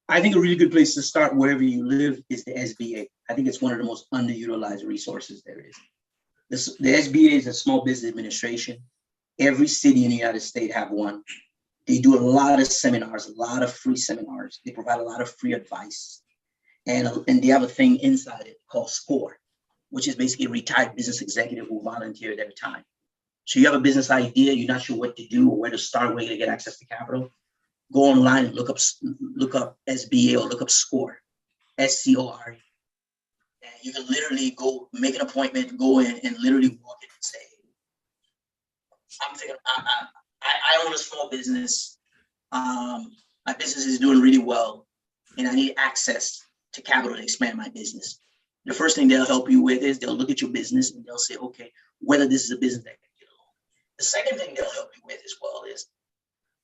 I think a really good place to start wherever you live is the SBA. I think it's one of the most underutilized resources there is. The SBA is a Small Business Administration. Every city in the United States have one. They do a lot of seminars, a lot of free seminars. They provide a lot of free advice. And they have a thing inside it called SCORE, which is basically a retired business executive who volunteered their time. So you have a business idea, you're not sure what to do or where to start, where to get access to capital. Go online and look up SBA or look up SCORE, SCORE. And you can literally go make an appointment, go in and literally walk in and say, I'm thinking, I own a small business. My business is doing really well and I need access to capital to expand my business. The first thing they'll help you with is they'll look at your business and they'll say, okay, whether this is a business that can get along. The second thing they'll help you with as well is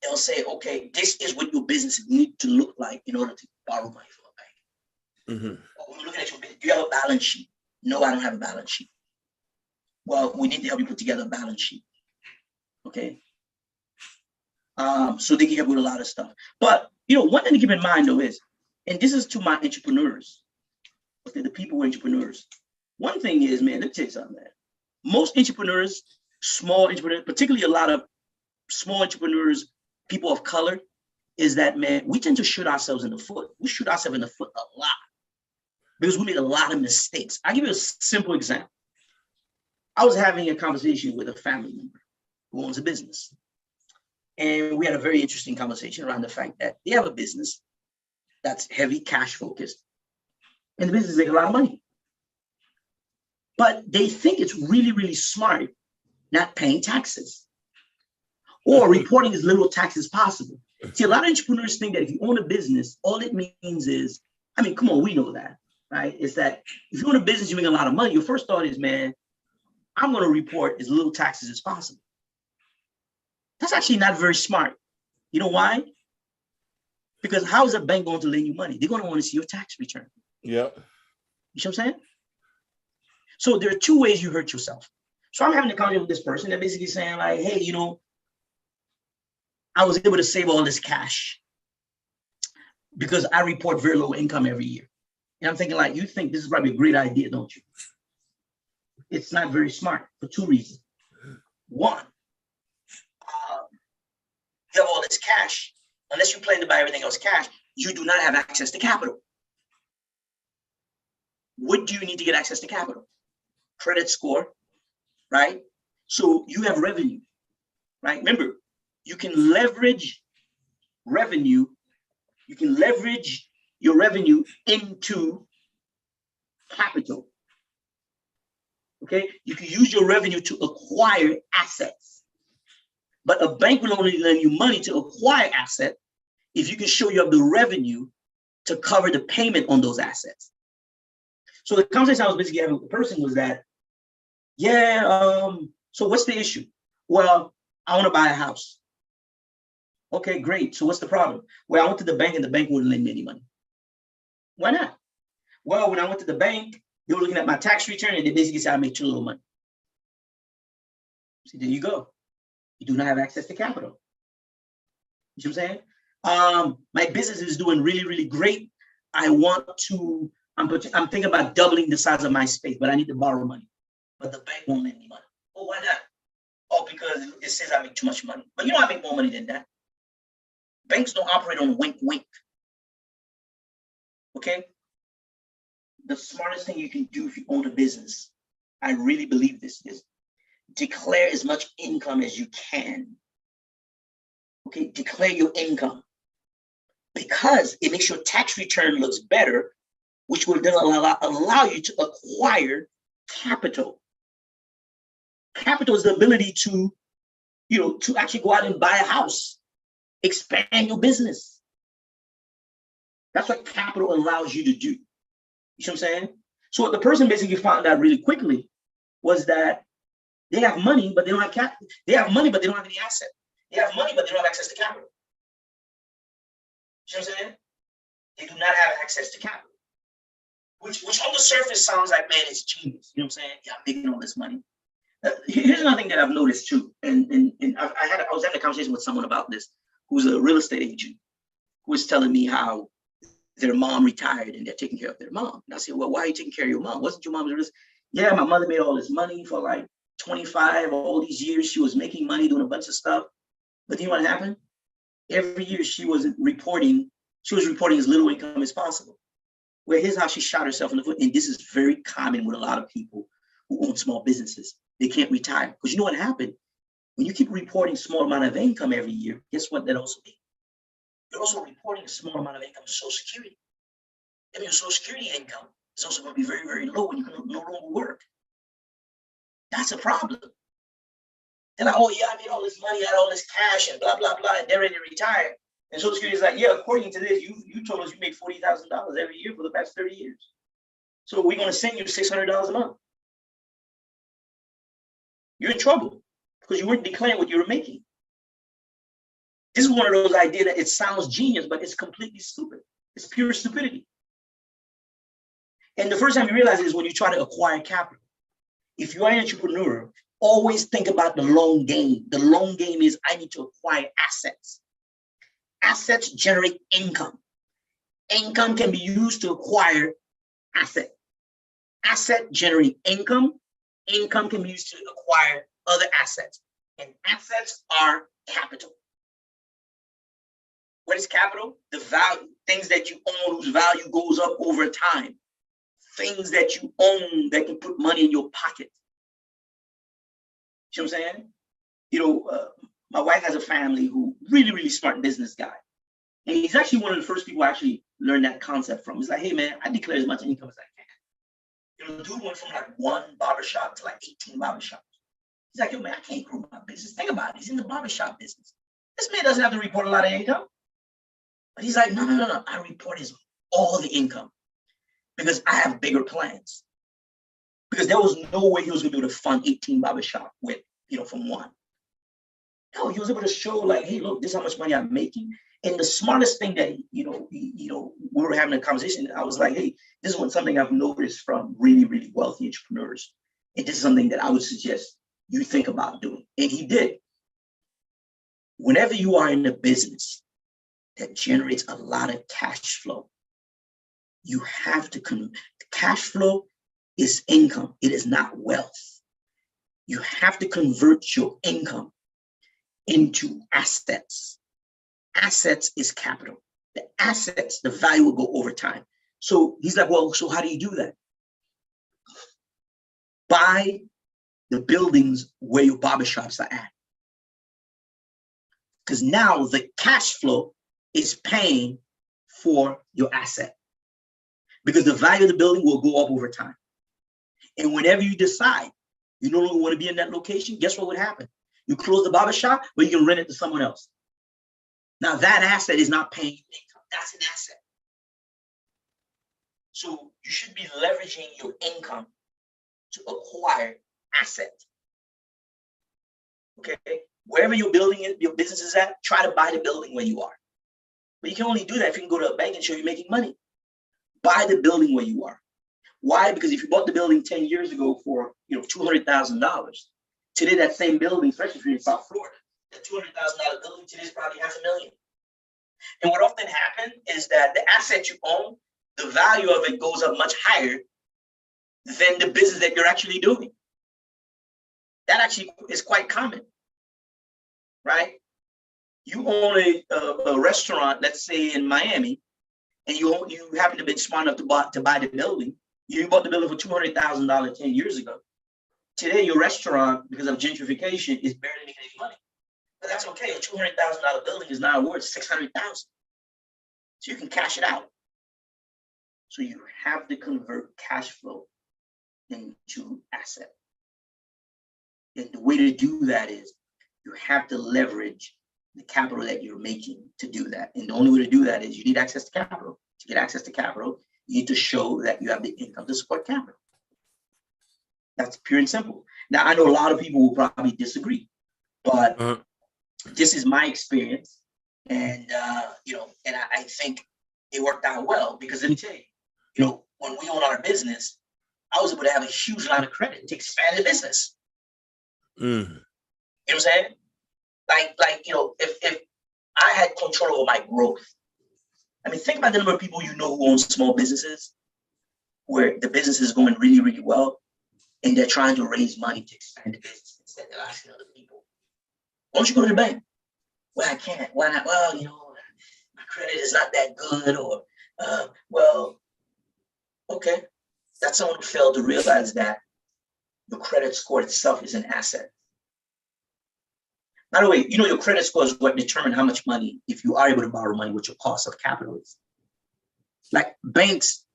they'll say, okay, this is what your business needs to look like in order to borrow money from a bank. Mm-hmm. When you're looking at your business, do you have a balance sheet? No, I don't have a balance sheet. Well, we need to help you put together a balance sheet. Okay. So they can help with a lot of stuff. But, one thing to keep in mind though is, and this is to my entrepreneurs, okay, the people who are entrepreneurs. One thing is, man, let me tell you something, man. Most entrepreneurs, small entrepreneurs, particularly a lot of small entrepreneurs, people of color, is that, man, we tend to shoot ourselves in the foot. We shoot ourselves in the foot a lot because we made a lot of mistakes. I'll give you a simple example. I was having a conversation with a family member who owns a business. And we had a very interesting conversation around the fact that they have a business that's heavy cash focused. And the business makes a lot of money. But they think it's really, really smart not paying taxes or reporting as little tax as possible. See, a lot of entrepreneurs think that if you own a business, all it means is, come on, we know that, right? It's that if you own a business, you make a lot of money. Your first thought is, man, I'm going to report as little taxes as possible. That's actually not very smart. You know why? Because how is a bank going to lend you money? They're going to want to see your tax return. Yep. You see what I'm saying? So there are two ways you hurt yourself. So I'm having a conversation with this person. They're basically saying like, hey, I was able to save all this cash because I report very low income every year. And I'm thinking like, you think this is probably a great idea, don't you? It's not very smart for two reasons. One, you have all this cash. Unless you plan to buy everything else cash, you do not have access to capital. What do you need to get access to capital? Credit score, right? So you have revenue, right? Remember, you can leverage revenue. You can leverage your revenue into capital. Okay, you can use your revenue to acquire assets, but a bank will only lend you money to acquire asset if you can show you have the revenue to cover the payment on those assets. So the conversation I was basically having with the person was that, so what's the issue? Well, I want to buy a house. Okay, great. So what's the problem? Well, I went to the bank and the bank wouldn't lend me any money. Why not? Well, when I went to the bank, they were looking at my tax return and they basically said I make too little money. See, there you go. You do not have access to capital. You know what I'm saying? My business is doing really, really great. I'm thinking about doubling the size of my space, but I need to borrow money. But the bank won't lend me money. Oh, why not? Oh, because it says I make too much money. But you know I make more money than that. Banks don't operate on wink, wink. Okay? The smartest thing you can do if you own a business, I really believe this, is declare as much income as you can. Okay, declare your income, because it makes your tax return looks better, which will then allow you to acquire capital. Capital is the ability to actually go out and buy a house, expand your business. That's what capital allows you to do. You know what I'm saying? So what the person basically found out really quickly was that they have money, but they don't have capital. They have money, but they don't have any asset. They have money, but they don't have access to capital. You know what I'm saying? They do not have access to capital, which on the surface sounds like, man, it's genius. You know what I'm saying? Yeah, I'm making all this money. Here's another thing that I've noticed too, and I was having a conversation with someone about this, who's a real estate agent, who was telling me how their mom retired and they're taking care of their mom. And I said, well, why are you taking care of your mom? Wasn't your mom a risk? Yeah, my mother made all this money for like 25, all these years. She was making money, doing a bunch of stuff. But you know what happened? Every year she was reporting as little income as possible. Well, here's how she shot herself in the foot. And this is very common with a lot of people who own small businesses. They can't retire. Because you know what happened? When you keep reporting small amount of income every year, guess what that also means? You're also reporting a small amount of income to Social Security. I mean, your Social Security income is also going to be very, very low when you can no longer work. That's a problem. They're like, oh yeah, I made all this money, I had all this cash and blah, blah, blah, and they're ready to retire. And Social Security is like, yeah, according to this, you told us you make $40,000 every year for the past 30 years. So we're going to send you $600 a month. You're in trouble because you weren't declaring what you were making. This is one of those ideas that it sounds genius, but it's completely stupid. It's pure stupidity. And the first time you realize it is when you try to acquire capital. If you are an entrepreneur, always think about the long game. The long game is I need to acquire assets. Assets generate income. Income can be used to acquire asset. Asset generate income. Income can be used to acquire other assets. And assets are capital. What is capital? The value, things that you own whose value goes up over time. Things that you own that can put money in your pocket. You know what I'm saying? My wife has a family who really, really smart business guy. And he's actually one of the first people I actually learned that concept from. He's like, hey man, I declare as much income as I can. The dude went from like 1 barbershop to like 18 barbershops. He's like, yo man, I can't grow my business. Think about it, he's in the barbershop business. This man doesn't have to report a lot of income. But he's like, no, I report all the income because I have bigger plans. Because there was no way he was gonna be able to fund 18 barbershop with, from one. No, he was able to show like, hey, look, this is how much money I'm making. And the smartest thing that, we were having a conversation. I was like, hey, this is something I've noticed from really, really wealthy entrepreneurs. And this is something that I would suggest you think about doing. And he did. Whenever you are in a business that generates a lot of cash flow, you have to cash flow is income. It is not wealth. You have to convert your income into assets. Assets is capital. The assets, the value will go over time. So he's like, well, so how do you do that? Buy the buildings where your barbershops are at. Because now the cash flow is paying for your asset. Because the value of the building will go up over time. And whenever you decide you no longer want to be in that location, guess what would happen? You close the barbershop, but you can rent it to someone else. Now that asset is not paying you income. That's an asset. So you should be leveraging your income to acquire asset. Okay, wherever your building is, your business is at, try to buy the building where you are. But you can only do that if you can go to a bank and show you're making money. Buy the building where you are. Why? Because if you bought the building 10 years ago for $200,000, today that same building, especially if you're in South Florida, that $200,000 building today is probably $500,000. And what often happens is that the asset you own, the value of it goes up much higher than the business that you're actually doing. That actually is quite common, right? You own a restaurant, let's say in Miami, and you happen to be smart enough to buy the building. You bought the building for $200,000 10 years ago. Today, your restaurant, because of gentrification, is barely making any money. But that's okay. A $200,000 building is now worth $600,000. So you can cash it out. So you have to convert cash flow into asset. And the way to do that is you have to leverage the capital that you're making to do that. And the only way to do that is you need access to capital. To get access to capital, you need to show that you have the income to support capital. That's pure and simple. Now, I know a lot of people will probably disagree, but this is my experience. And, and I think it worked out well because let me tell you, when we own our business, I was able to have a huge line of credit to expand the business. You know what I'm saying? If I had control over my growth, I mean, think about the number of people who own small businesses where the business is going really, really well and they're trying to raise money to expand the business instead of asking other people. Why don't you go to the bank? Well, I can't. Why not? Well, my credit is not that good or, okay. That's someone who failed to realize that your credit score itself is an asset. By the way, your credit score is what determines how much money, if you are able to borrow money, what your cost of capital is. Like banks,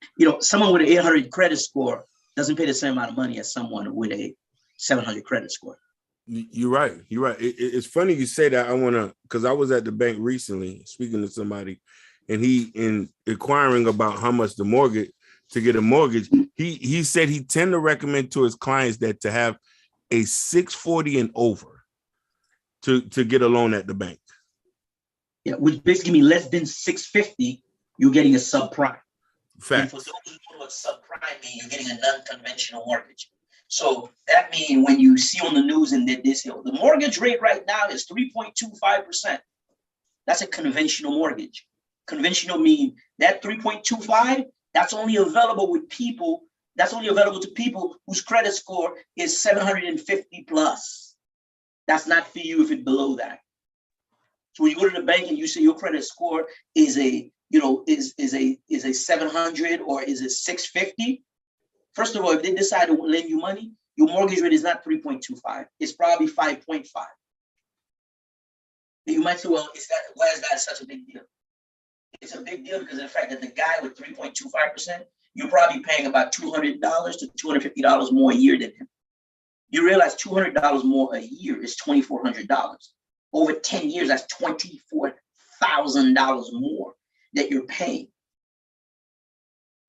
someone with an 800 credit score doesn't pay the same amount of money as someone with a 700 credit score. You're right. You're right. It's funny you say that. Because I was at the bank recently speaking to somebody, and in inquiring about how much to get a mortgage, he said he tend to recommend to his clients that to have a 640 and over to get a loan at the bank. Yeah, which basically means less than 650, you're getting a subprime. Fact. And for those who know what subprime means, you're getting a non-conventional mortgage. So that means when you see on the news and that this, the mortgage rate right now is 3.25%. That's a conventional mortgage. Conventional means that 3.25, that's only available to people whose credit score is 750 plus. That's not for you if it's below that. So when you go to the bank and you say your credit score is a 700 or is it 650, first of all, if they decide to lend you money, your mortgage rate is not 3.25. It's probably 5.5. You might say, well, why is that such a big deal? It's a big deal because of the fact that the guy with 3.25%, you're probably paying about $200 to $250 more a year than him. You realize $200 more a year is $2,400. Over 10 years, that's $24,000 more that you're paying.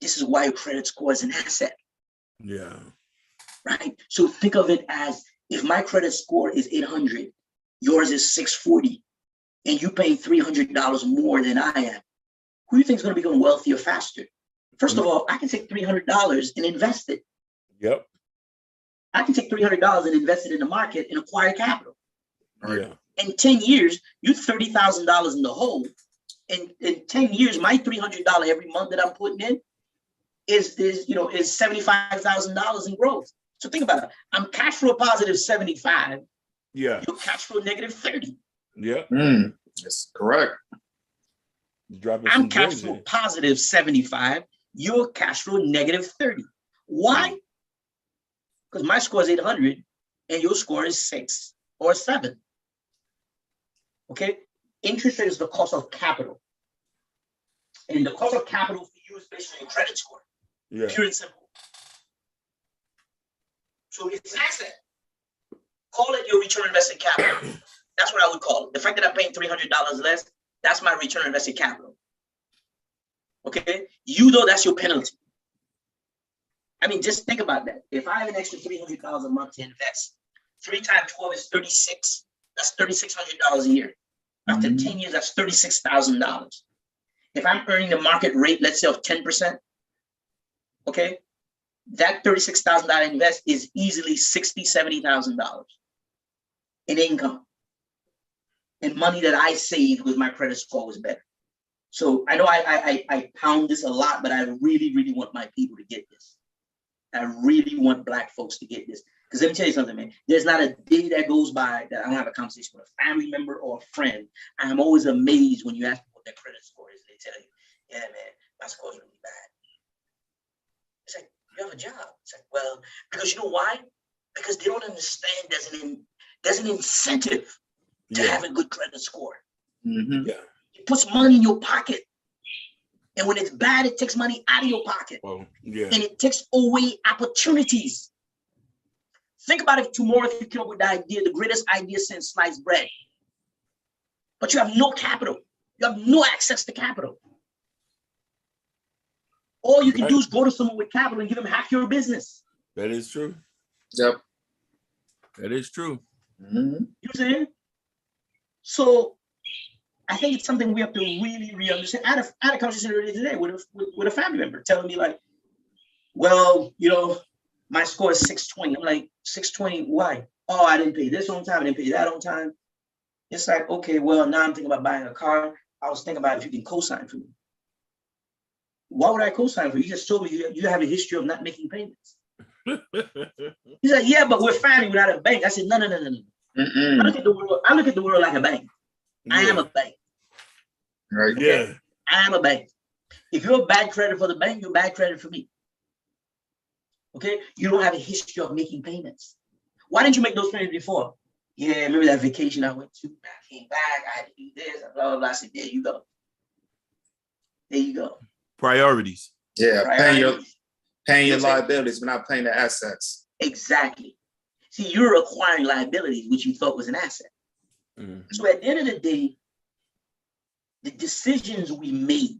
This is why your credit score is an asset. Yeah. Right? So think of it as if my credit score is 800, yours is 640, and you're paying $300 more than I am. Who do you think is going to become wealthier faster? First of all, I can take $300 and invest it. Yep. I can take $300 and invest it in the market and acquire capital. Yeah. In 10 years, you're $30,000 in the hole. In 10 years, my $300 every month that I'm putting in is $75,000 in growth. So think about it. I'm cash flow positive 75. Yeah. You're cash flow negative 30. Yeah. That's correct. I'm cash flow positive 75. You're cash flow negative 30. Why? Because my score is 800 and your score is 6 or 7. Okay? Interest rate is the cost of capital. And the cost of capital for you is based on your credit score. Yeah. Pure and simple. So it's an asset. Call it your return on invested capital. That's what I would call it. The fact that I'm paying $300 less, that's my return on invested capital. Okay? You know that's your penalty. I mean, just think about that. If I have an extra $300 a month to invest, 3 times 12 is 36. That's $3,600 a year. After 10 years, that's $36,000. If I'm earning the market rate, let's say of 10%, okay, that $36,000 invest is easily $60,000, $70,000 in income and money that I saved because my credit score was better. So I know I pound this a lot, but I really, really want my people to get this. I really want Black folks to get this. Because let me tell you something, man. There's not a day that goes by that I don't have a conversation with a family member or a friend. I'm always amazed when you ask them what their credit score is. They tell you, yeah, man, my score is really bad. It's like, you have a job. It's like, well, because you know why? Because they don't understand there's an incentive to have a good credit score. Yeah. It puts money in your pocket. And when it's bad, it takes money out of your pocket. Well, yeah. And it takes away opportunities. Think about it tomorrow if you come up with the idea, the greatest idea since sliced bread. But you have no capital. You have no access to capital. All you can do is go to someone with capital and give them half your business. That is true. Yep. That is true. You know what I'm saying? So I think it's something we have to really, really understand. I had a conversation earlier today with a family member telling me like, well, you know, my score is 620. I'm like, 620, why? Oh, I didn't pay this on time. I didn't pay that on time. It's like, okay, well, now I'm thinking about buying a car. I was thinking about if you can co-sign for me. Why would I co-sign for you? You just told me you have a history of not making payments. He's like, yeah, but we're family, we're not a bank. I said, no. I look at the world like a bank. Yeah. I am a bank. Right. Okay? Yeah. I am a bank. If you're a bad credit for the bank, you're bad credit for me. Okay? You don't have a history of making payments. Why didn't you make those payments before? Yeah, remember that vacation I went to? I came back, I had to do this, blah, blah, blah. I said, there you go. There you go. Priorities. Yeah, Priorities. paying your liabilities, but not paying the assets. Exactly. See, you're acquiring liabilities, which you thought was an asset. Mm-hmm. So at the end of the day, the decisions we make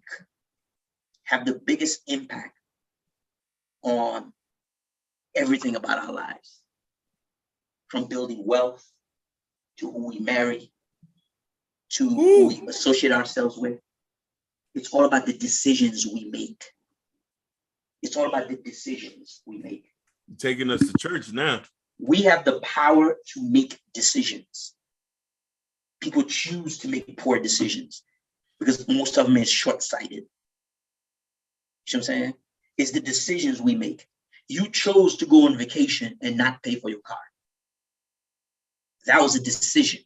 have the biggest impact on everything about our lives. From building wealth, to who we marry, to who we associate ourselves with. It's all about the decisions we make. It's all about the decisions we make. You're taking us to church now. We have the power to make decisions. People choose to make poor decisions because most of them is short-sighted. You see what I'm saying? It's the decisions we make. You chose to go on vacation and not pay for your car. That was a decision.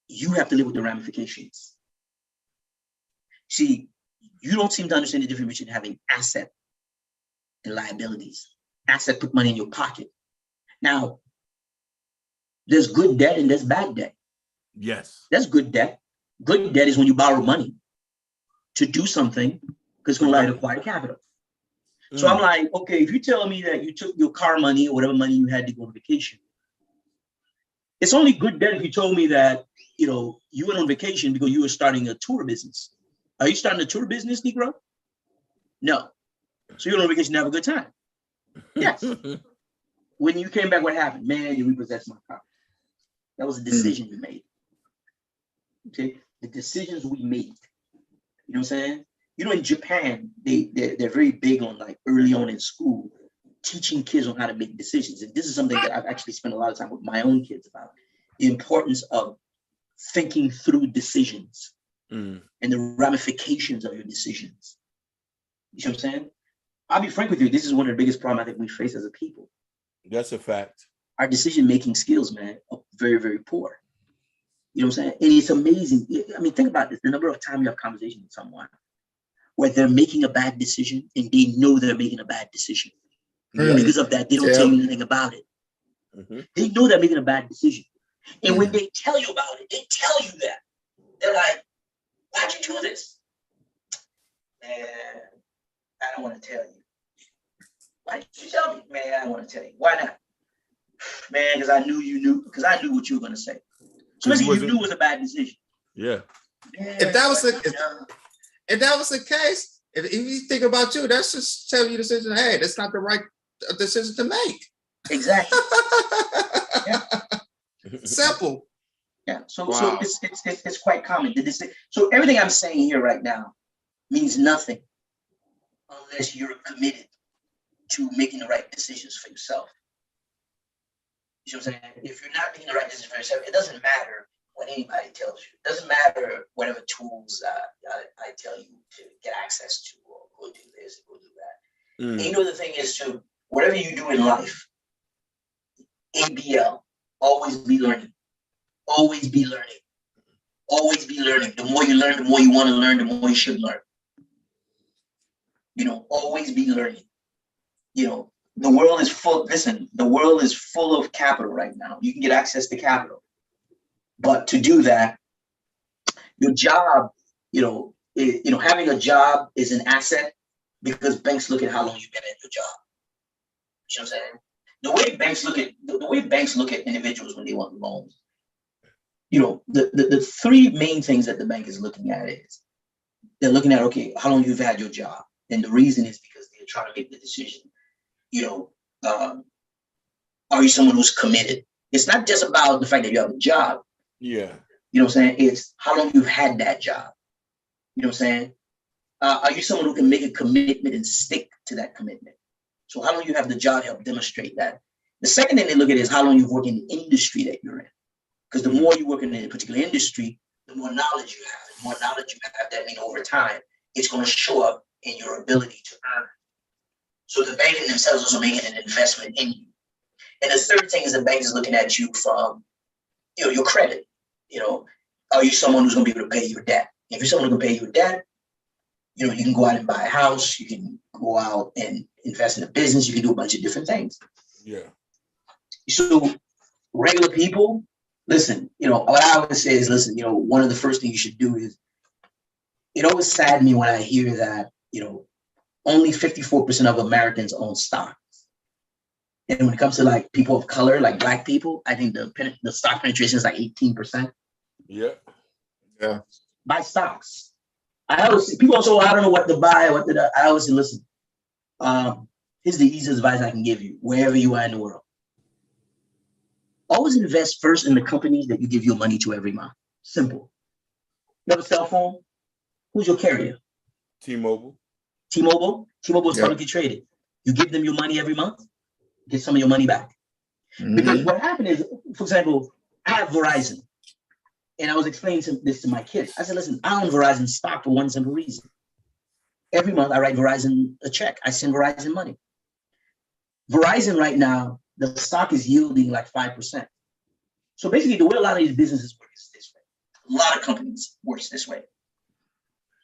You have to live with the ramifications. See, you don't seem to understand the difference between having asset and liabilities. Asset put money in your pocket. Now, there's good debt and there's bad debt. Yes. That's good debt. Good debt is when you borrow money to do something because it's going to allow you to acquire capital. So I'm like, okay, if you tell me that you took your car money or whatever money you had to go on vacation, it's only good debt if you told me that, you know, you went on vacation because you were starting a tour business. Are you starting a tour business, Negro? No. So you're on vacation to have a good time. Yes. When you came back, what happened? Man, you repossessed my car. That was a decision you made. Okay? The decisions we make. You know what I'm saying? You know, in Japan, they're very big on, like, early on in school, teaching kids on how to make decisions. And this is something that I've actually spent a lot of time with my own kids about. The importance of thinking through decisions and the ramifications of your decisions. You see what I'm saying? I'll be frank with you. This is one of the biggest problems I think we face as a people. That's a fact. Our decision-making skills, man, are very, very poor. You know what I'm saying? And it's amazing. I mean, think about this. The number of times you have conversations with someone where they're making a bad decision and they know they're making a bad decision. Because of that, they don't tell you anything about it. They know they're making a bad decision. And when they tell you about it, they tell you that. They're like, why'd you do this? Man, I don't want to tell you. Why did you tell me? Man, I don't want to tell you. Why not? Man, because I knew you knew, because I knew what you were going to say. So you knew it was a bad decision. Yeah. If that was the case, if you think about you, that's just telling you the decision, hey, that's not the right decision to make. Exactly. Yeah. Simple. Yeah. So it's quite common. So everything I'm saying here right now means nothing unless you're committed to making the right decisions for yourself. You know what I'm saying? If you're not making the right decision for yourself, it doesn't matter what anybody tells you. It doesn't matter whatever tools I tell you to get access to, or go do this, go do that. And you know, the thing is, too, whatever you do in life, ABL, always be learning. Always be learning. Always be learning. The more you learn, the more you want to learn, the more you should learn. You know, always be learning. You know, the world is full. Listen, the world is full of capital right now. You can get access to capital. But to do that, your job, having a job is an asset because banks look at how long you've been at your job. You know what I'm saying? The way banks look at individuals when they want loans, the three main things that the bank is looking at is they're looking at, okay, how long you've had your job. And the reason is because they're trying to make the decision, are you someone who's committed? It's not just about the fact that you have a job. Yeah. You know what I'm saying? It's how long you've had that job. You know what I'm saying? Are you someone who can make a commitment and stick to that commitment? So how long you have the job help demonstrate that. The second thing they look at is how long you've worked in the industry that you're in. Because the more you work in a particular industry, the more knowledge you have. The more knowledge you have, that means over time, it's going to show up in your ability to earn. So the bank in themselves also making an investment in you. And the third thing is the bank is looking at you from, your credit. Are you someone who's going to be able to pay your debt? If you're someone who can pay your debt, you can go out and buy a house. You can go out and invest in a business. You can do a bunch of different things. Yeah. So regular people, listen, what I always say is, listen, one of the first things you should do is, it always saddens me when I hear that, only 54% of Americans own stocks. And when it comes to like people of color, like Black people, I think the stock penetration is like 18%. Yeah. Yeah. Buy stocks. I always see people also, I don't know what to buy, I always say, listen, here's the easiest advice I can give you, wherever you are in the world. Always invest first in the companies that you give your money to every month. Simple. You have a cell phone? Who's your carrier? T-Mobile. T-Mobile is publicly traded. You give them your money every month, get some of your money back. Mm-hmm. Because what happened is, for example, I have Verizon. And I was explaining this to my kids. I said, listen, I own Verizon stock for one simple reason. Every month I write Verizon a check. I send Verizon money. Verizon right now, the stock is yielding like 5%. So basically the way a lot of these businesses work is this way. A lot of companies works this way.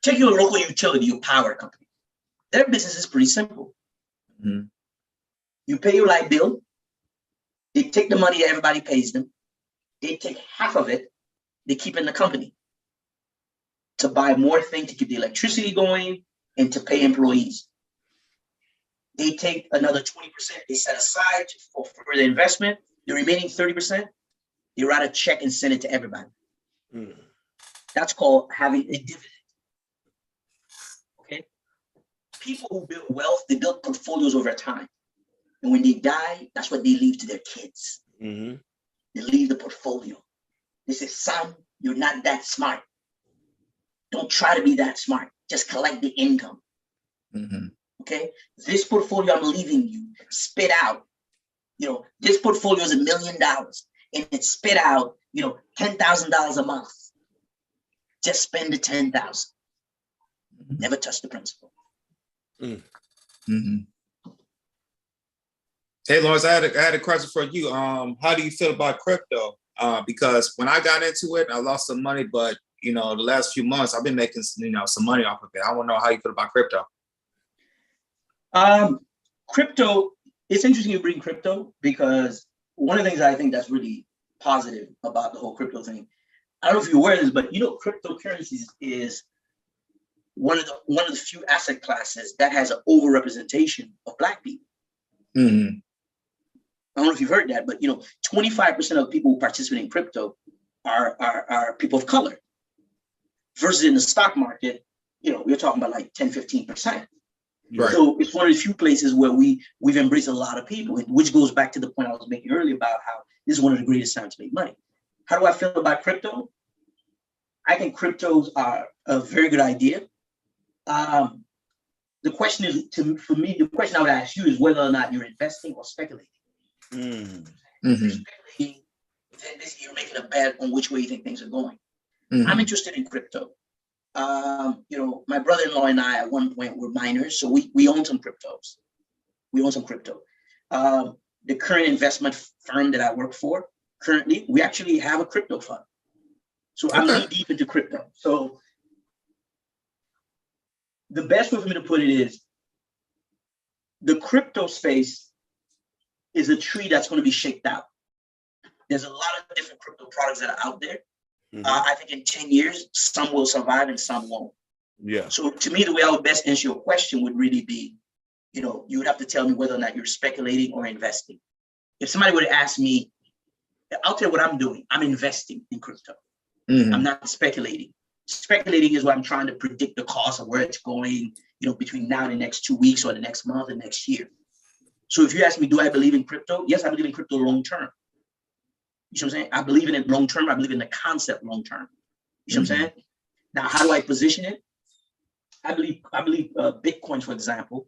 Take your local utility, your power company. Their business is pretty simple. Mm-hmm. You pay your light bill. They take the money that everybody pays them. They take half of it. They keep in the company to buy more things to keep the electricity going and to pay employees. They take another 20%, they set aside for further investment. The remaining 30%, they write a check and send it to everybody. Mm. That's called having a dividend. Okay? People who build wealth, they build portfolios over time. And when they die, that's what they leave to their kids. Mm-hmm. They leave the portfolio. They say, son, you're not that smart. Don't try to be that smart. Just collect the income. Mm-hmm. Okay? This portfolio I'm leaving you, spit out. This portfolio is $1 million and it spit out, $10,000 a month. Just spend the $10,000. Mm-hmm. Never touch the principal. Mm-hmm. Hey, Lawrence, I had a question for you. How do you feel about crypto? Because when I got into it, I lost some money, but the last few months I've been making some money off of it. I want to know how you feel about crypto. Crypto, it's interesting you bring crypto because one of the things I think that's really positive about the whole crypto thing, I don't know if you're aware of this, but cryptocurrencies is one of the few asset classes that has an overrepresentation of Black people. Mm-hmm. I don't know if you've heard that, but 25% of people who participate in crypto are people of color. Versus in the stock market, we're talking about like 10-15%. Right. So it's one of the few places where we've embraced a lot of people, which goes back to the point I was making earlier about how this is one of the greatest times to make money. How do I feel about crypto? I think cryptos are a very good idea. The question is, for me, the question I would ask you is whether or not you're investing or speculating. Mm-hmm. If you're speculating, then basically you're making a bet on which way you think things are going. Mm-hmm. I'm interested in crypto. My brother-in-law and I at one point were miners, so we own some cryptos. We own some crypto. The current investment firm that I work for, currently, we actually have a crypto fund. So I'm knee deep into crypto. So the best way for me to put it is the crypto space is a tree that's going to be shaked out. There's a lot of different crypto products that are out there. Mm-hmm. I think in 10 years, some will survive and some won't. Yeah. So to me, the way I would best answer your question would really be, you would have to tell me whether or not you're speculating or investing. If somebody would ask me, I'll tell you what I'm doing. I'm investing in crypto. Mm-hmm. I'm not speculating. Speculating is where I'm trying to predict the cost of where it's going, between now and the next 2 weeks or the next month and next year. So if you ask me, do I believe in crypto? Yes, I believe in crypto long term. You see what I'm saying? I believe in it long term. I believe in the concept long term. You see what I'm saying? Now, how do I position it? I believe Bitcoin, for example,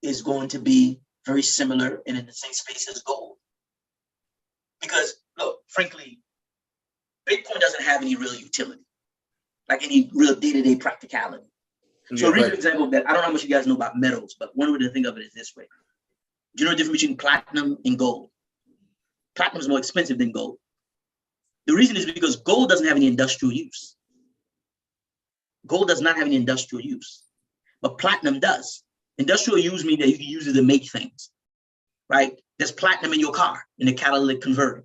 is going to be very similar and in the same space as gold. Because, look, frankly, Bitcoin doesn't have any real utility, like any real day-to-day practicality. So a recent example of that, I don't know how much you guys know about metals, but one way to think of it is this way. Do you know the difference between platinum and gold? Platinum is more expensive than gold. The reason is because gold doesn't have any industrial use. Gold does not have any industrial use, but platinum does. Industrial use means that you can use it to make things, right? There's platinum in your car, in the catalytic converter.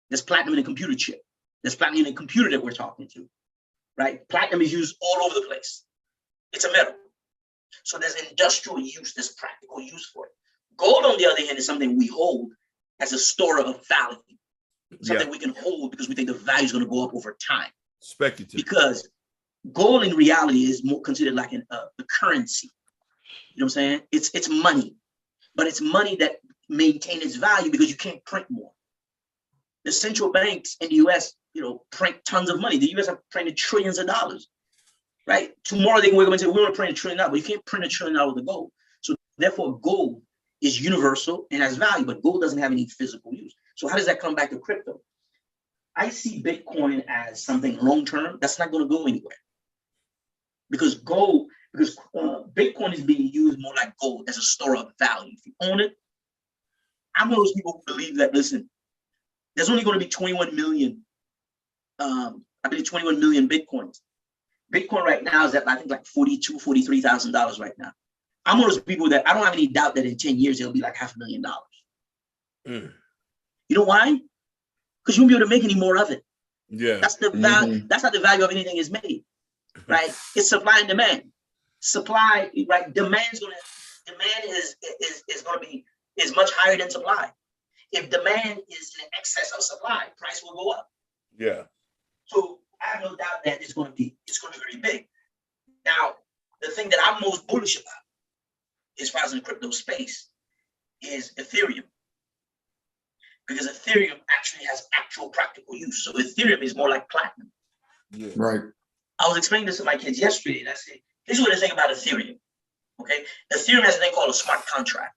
There's platinum in a computer chip. There's platinum in a computer that we're talking to, right? Platinum is used all over the place. It's a metal. So there's industrial use, there's practical use for it. Gold, on the other hand, is something we hold as a store of value. Something we can hold because we think the value is going to go up over time. Speculative. Because gold in reality is more considered like a currency. You know what I'm saying? It's money, but it's money that maintains its value because you can't print more. The central banks in the US, print tons of money. The US have printed trillions of dollars, right? Tomorrow they can wake up and say, we want to print $1 trillion, but you can't print $1 trillion with gold. So therefore gold is universal and has value, but gold doesn't have any physical use. So how does that come back to crypto? I see Bitcoin as something long-term that's not going to go anywhere. Because Bitcoin is being used more like gold as a store of value. If you own it, I'm one of those people who believe that, listen, there's only going to be 21 million, I believe 21 million Bitcoins. Bitcoin right now is at, I think, like $42,000, $43,000 right now. I'm one of those people that I don't have any doubt that in 10 years, it'll be like $500,000. You know why? Because you won't be able to make any more of it. Yeah. That's the value. Mm-hmm. That's how the value of anything is made, right? It's supply and demand. Supply, right? Demand is much higher than supply. If demand is in excess of supply, price will go up. Yeah. So I have no doubt that it's going to be very big. Now, the thing that I'm most bullish about, as far as in the crypto space, is Ethereum. Because Ethereum actually has actual practical use. So Ethereum is more like platinum. Yeah. Right. I was explaining this to my kids yesterday, and I said, this is what I think about Ethereum. Okay. Ethereum has a thing called a smart contract,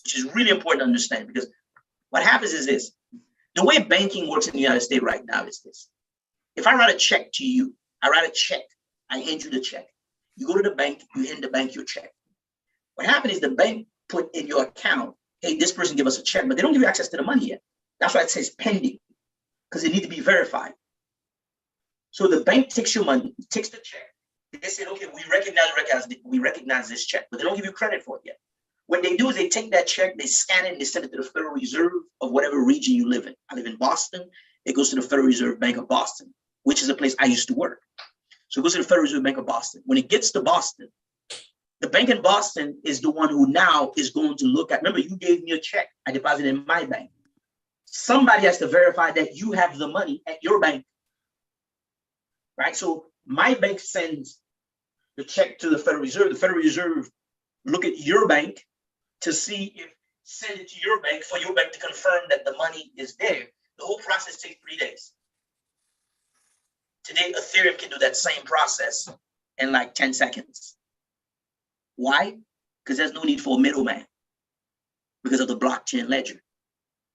which is really important to understand, because what happens is this. The way banking works in the United States right now is this. If I write a check to you, I hand you the check. You go to the bank, you hand the bank your check. What happened is the bank put in your account, hey, this person give us a check, but they don't give you access to the money yet. That's why it says pending, because it needs to be verified. So the bank takes your money, takes the check. They say, okay, we recognize this check, but they don't give you credit for it yet. What they do is they take that check, they scan it, and they send it to the Federal Reserve of whatever region you live in. I live in Boston. It goes to the Federal Reserve Bank of Boston, which is a place I used to work. So it goes to the Federal Reserve Bank of Boston. When it gets to Boston, the bank in Boston is the one who now is going to look at, remember, you gave me a check, I deposited in my bank. Somebody has to verify that you have the money at your bank, right? So my bank sends the check to the Federal Reserve. The Federal Reserve look at your bank to see if, send it to your bank for your bank to confirm that the money is there. The whole process takes 3 days. Today, Ethereum can do that same process in like 10 seconds. Why? Because there's no need for a middleman because of the blockchain ledger.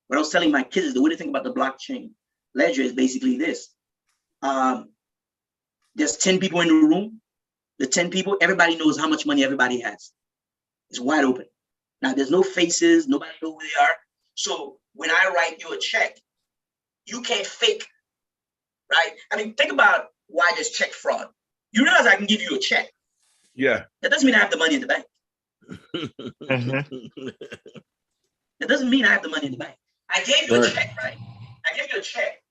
What I was telling my kids is the way to think about the blockchain ledger is basically this. There's 10 people in the room. The 10 people, everybody knows how much money everybody has. It's wide open. Now, there's no faces. Nobody knows who they are. So when I write you a check, you can't fake, right? I mean, think about why there's check fraud. You realize I can give you a check. Yeah. That doesn't mean I have the money in the bank. That doesn't mean I have the money in the bank. I gave you a check, right? I gave you a check.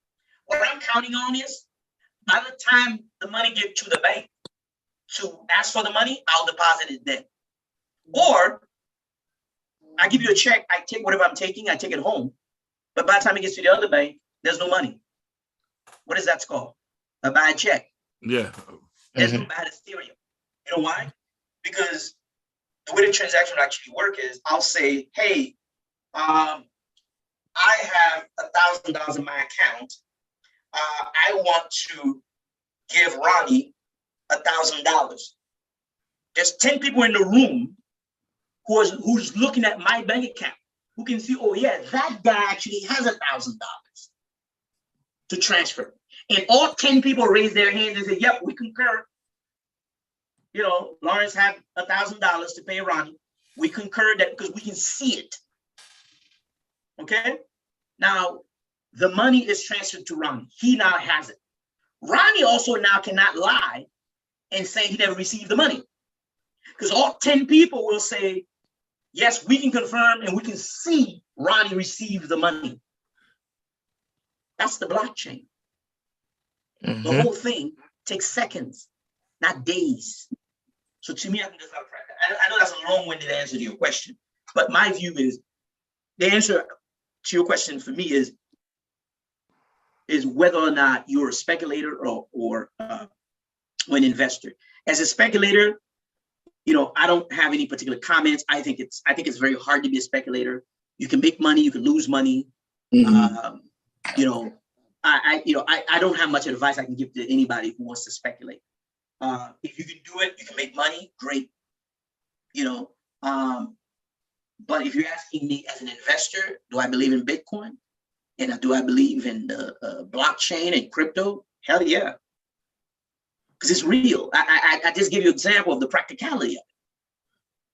What I'm counting on is by the time the money gets to the bank to ask for the money, I'll deposit it then. Or I give you a check, I take whatever I'm taking, I take it home. But by the time it gets to the other bank, there's no money. What is that called? A bad check. Yeah. There's no bad Ethereum. You know why? Because the way the transaction will actually work is I'll say, hey, I have $1,000 in my account. I want to give Ronnie $1,000. There's 10 people in the room who's looking at my bank account, who can see, oh yeah, that guy actually has $1,000 to transfer. And all 10 people raise their hands and say, yep, we concur. You know, Lawrence had $1,000 to pay Ronnie. We concur that because we can see it. Okay? Now, the money is transferred to Ronnie. He now has it. Ronnie also now cannot lie and say he never received the money. Because all 10 people will say, yes, we can confirm and we can see Ronnie receive the money. That's the blockchain. The whole thing takes seconds, not days. So to me, I think that's not practical. I know that's a long-winded answer to your question, but my view is the answer to your question for me is whether or not you're a speculator or an investor. As a speculator, you know, I don't have any particular comments. I think it's very hard to be a speculator. You can make money, you can lose money. You know, I don't have much advice I can give to anybody who wants to speculate. If you can do it, you can make money, great. You know, but if you're asking me as an investor, do I believe in Bitcoin? And do I believe in the blockchain and crypto? Hell yeah. Because it's real. I just give you an example of the practicality of it.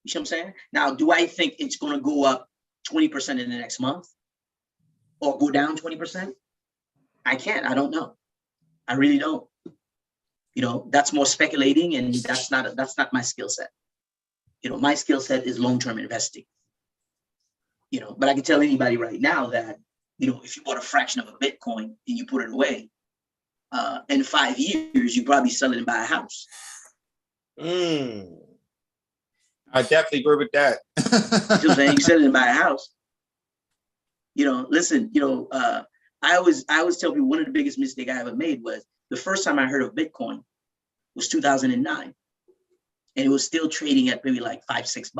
You see what I'm saying? Now, do I think it's going to go up 20% in the next month or go down 20%? I can't. I don't know. I really don't. You know, that's more speculating, and that's not my skill set. You know, my skill set is long-term investing. You know, but I can tell anybody right now that, you know, if you bought a fraction of a Bitcoin and you put it away, in 5 years, you probably sell it and buy a house. I definitely agree with that. You know what I'm saying? You sell it and buy a house. You know, listen, you know, I always tell people one of the biggest mistakes I ever made was the first time I heard of Bitcoin was 2009. And it was still trading at maybe like $5-6.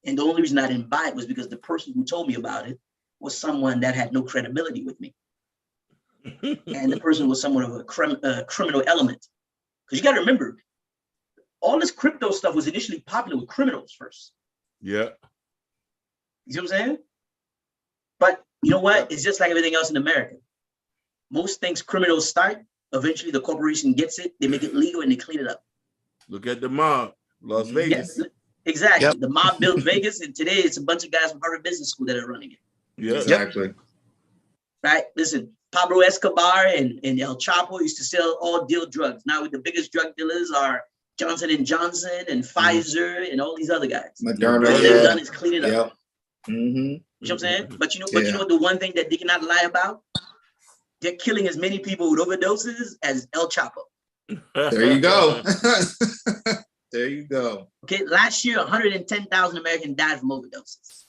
And the only reason I didn't buy it was because the person who told me about it was someone that had no credibility with me. And the person was somewhat of a criminal element. Because you got to remember, all this crypto stuff was initially popular with criminals first. Yeah. You see what I'm saying? But you know what? It's just like everything else in America. Most things criminals start, eventually the corporation gets it, they make it legal, and they clean it up. Look at the mob, Las Vegas. Yeah, exactly. Yep. The mob built Vegas, and today it's a bunch of guys from Harvard Business School that are running it. Yeah. Exactly. Right? Listen, Pablo Escobar and El Chapo used to sell all deal drugs. Now the biggest drug dealers are Johnson and Johnson and Pfizer and all these other guys. Moderna, All they've done is clean it up. Yep. Mm-hmm. You know what I'm saying? But you know what the one thing that they cannot lie about? They're killing as many people with overdoses as El Chapo. There you go. There you go. Okay, last year, 110,000 Americans died from overdoses.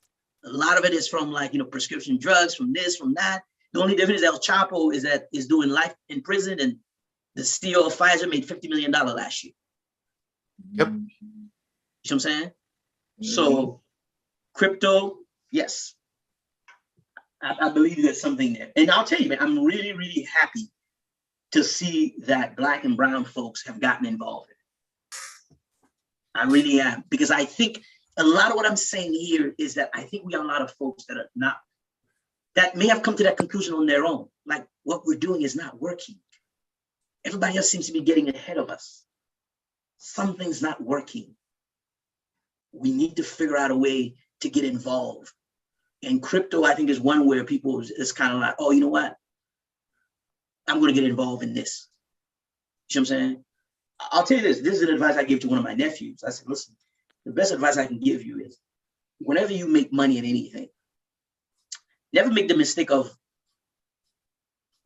A lot of it is from prescription drugs, from this, from that. The only difference is El Chapo is doing life in prison, and the CEO of Pfizer made $50 million last year. Yep. You know what I'm saying? So crypto, yes. I believe there's something there. And I'll tell you, man, I'm really, really happy to see that Black and brown folks have gotten involved in it. I really am, because I think a lot of what I'm saying here is that I think we have a lot of folks that may have come to that conclusion on their own. Like, what we're doing is not working. Everybody else seems to be getting ahead of us. Something's not working. We need to figure out a way to get involved. And crypto, I think, is one where people is kind of like, oh, you know what? I'm going to get involved in this. You know what I'm saying? I'll tell you this. This is an advice I gave to one of my nephews. I said, listen, the best advice I can give you is whenever you make money in anything, never make the mistake of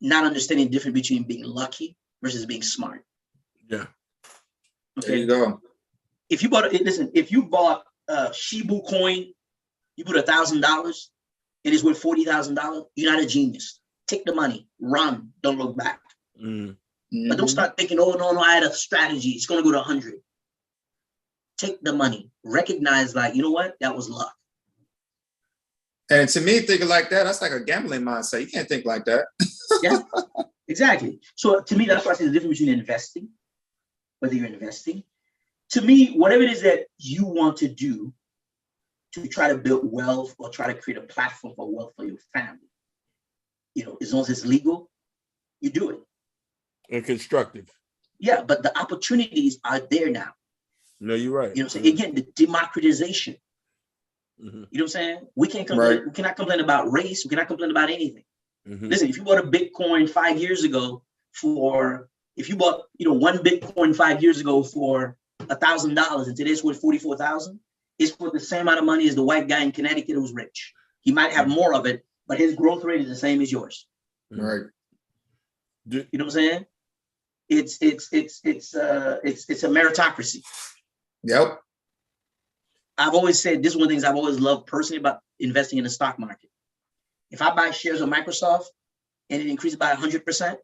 not understanding the difference between being lucky versus being smart. Yeah. Okay. There you go. If you bought a Shibu coin, you put $1,000 and it's worth $40,000, you're not a genius. Take the money, run, don't look back. But don't start thinking, oh, no, I had a strategy. It's going to go to 100. Take the money. Recognize, like, you know what? That was luck. And to me, thinking like that, that's like a gambling mindset. You can't think like that. Yeah, exactly. So to me, that's why I say the difference between investing, whether you're investing. To me, whatever it is that you want to do to try to build wealth or try to create a platform for wealth for your family, as long as it's legal, you do it. And constructive. Yeah, but the opportunities are there now. No, you're right. You know what I'm saying? Again, the democratization. You know what I'm saying? We can't complain. Right. We cannot complain about race. We cannot complain about anything. Listen, if you bought a Bitcoin 5 years ago if you bought, one Bitcoin 5 years ago for $1,000 and today's worth $44,000, it's worth the same amount of money as the white guy in Connecticut who's rich. He might have more of it, but his growth rate is the same as yours. Right. You know what I'm saying? It's a meritocracy. Yep. I've always said this is one of the things I've always loved personally about investing in the stock market. If I buy shares of Microsoft and it increases by 100%,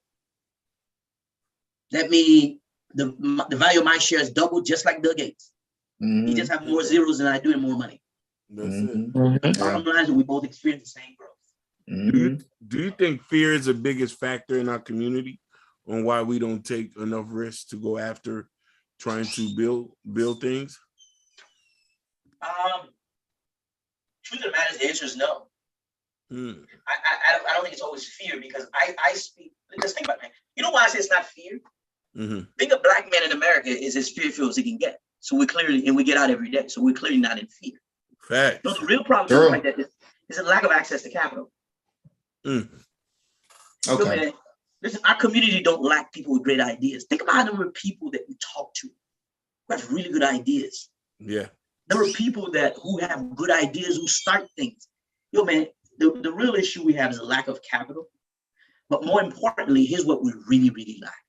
that means the value of my shares doubled, just like Bill Gates. He just have more zeros than I do and more money. That's it. Bottom line is we both experience the same growth. Do you think fear is the biggest factor in our community on why we don't take enough risks to go after trying to build things? Truth of the matter is, the answer is no. I don't think it's always fear, because I speak. Let's think about it. You know why I say it's not fear? Being a Black man in America is as fearful as it can get. So we get out every day. So we're clearly not in fear. Fact. No, the real problem is like that is a lack of access to capital. Okay. Look, man, listen, our community don't lack people with great ideas. Think about the number of people that we talk to who have really good ideas. Yeah. There are people who have good ideas, who start things. Man, the real issue we have is a lack of capital. But more importantly, here's what we really, really lack.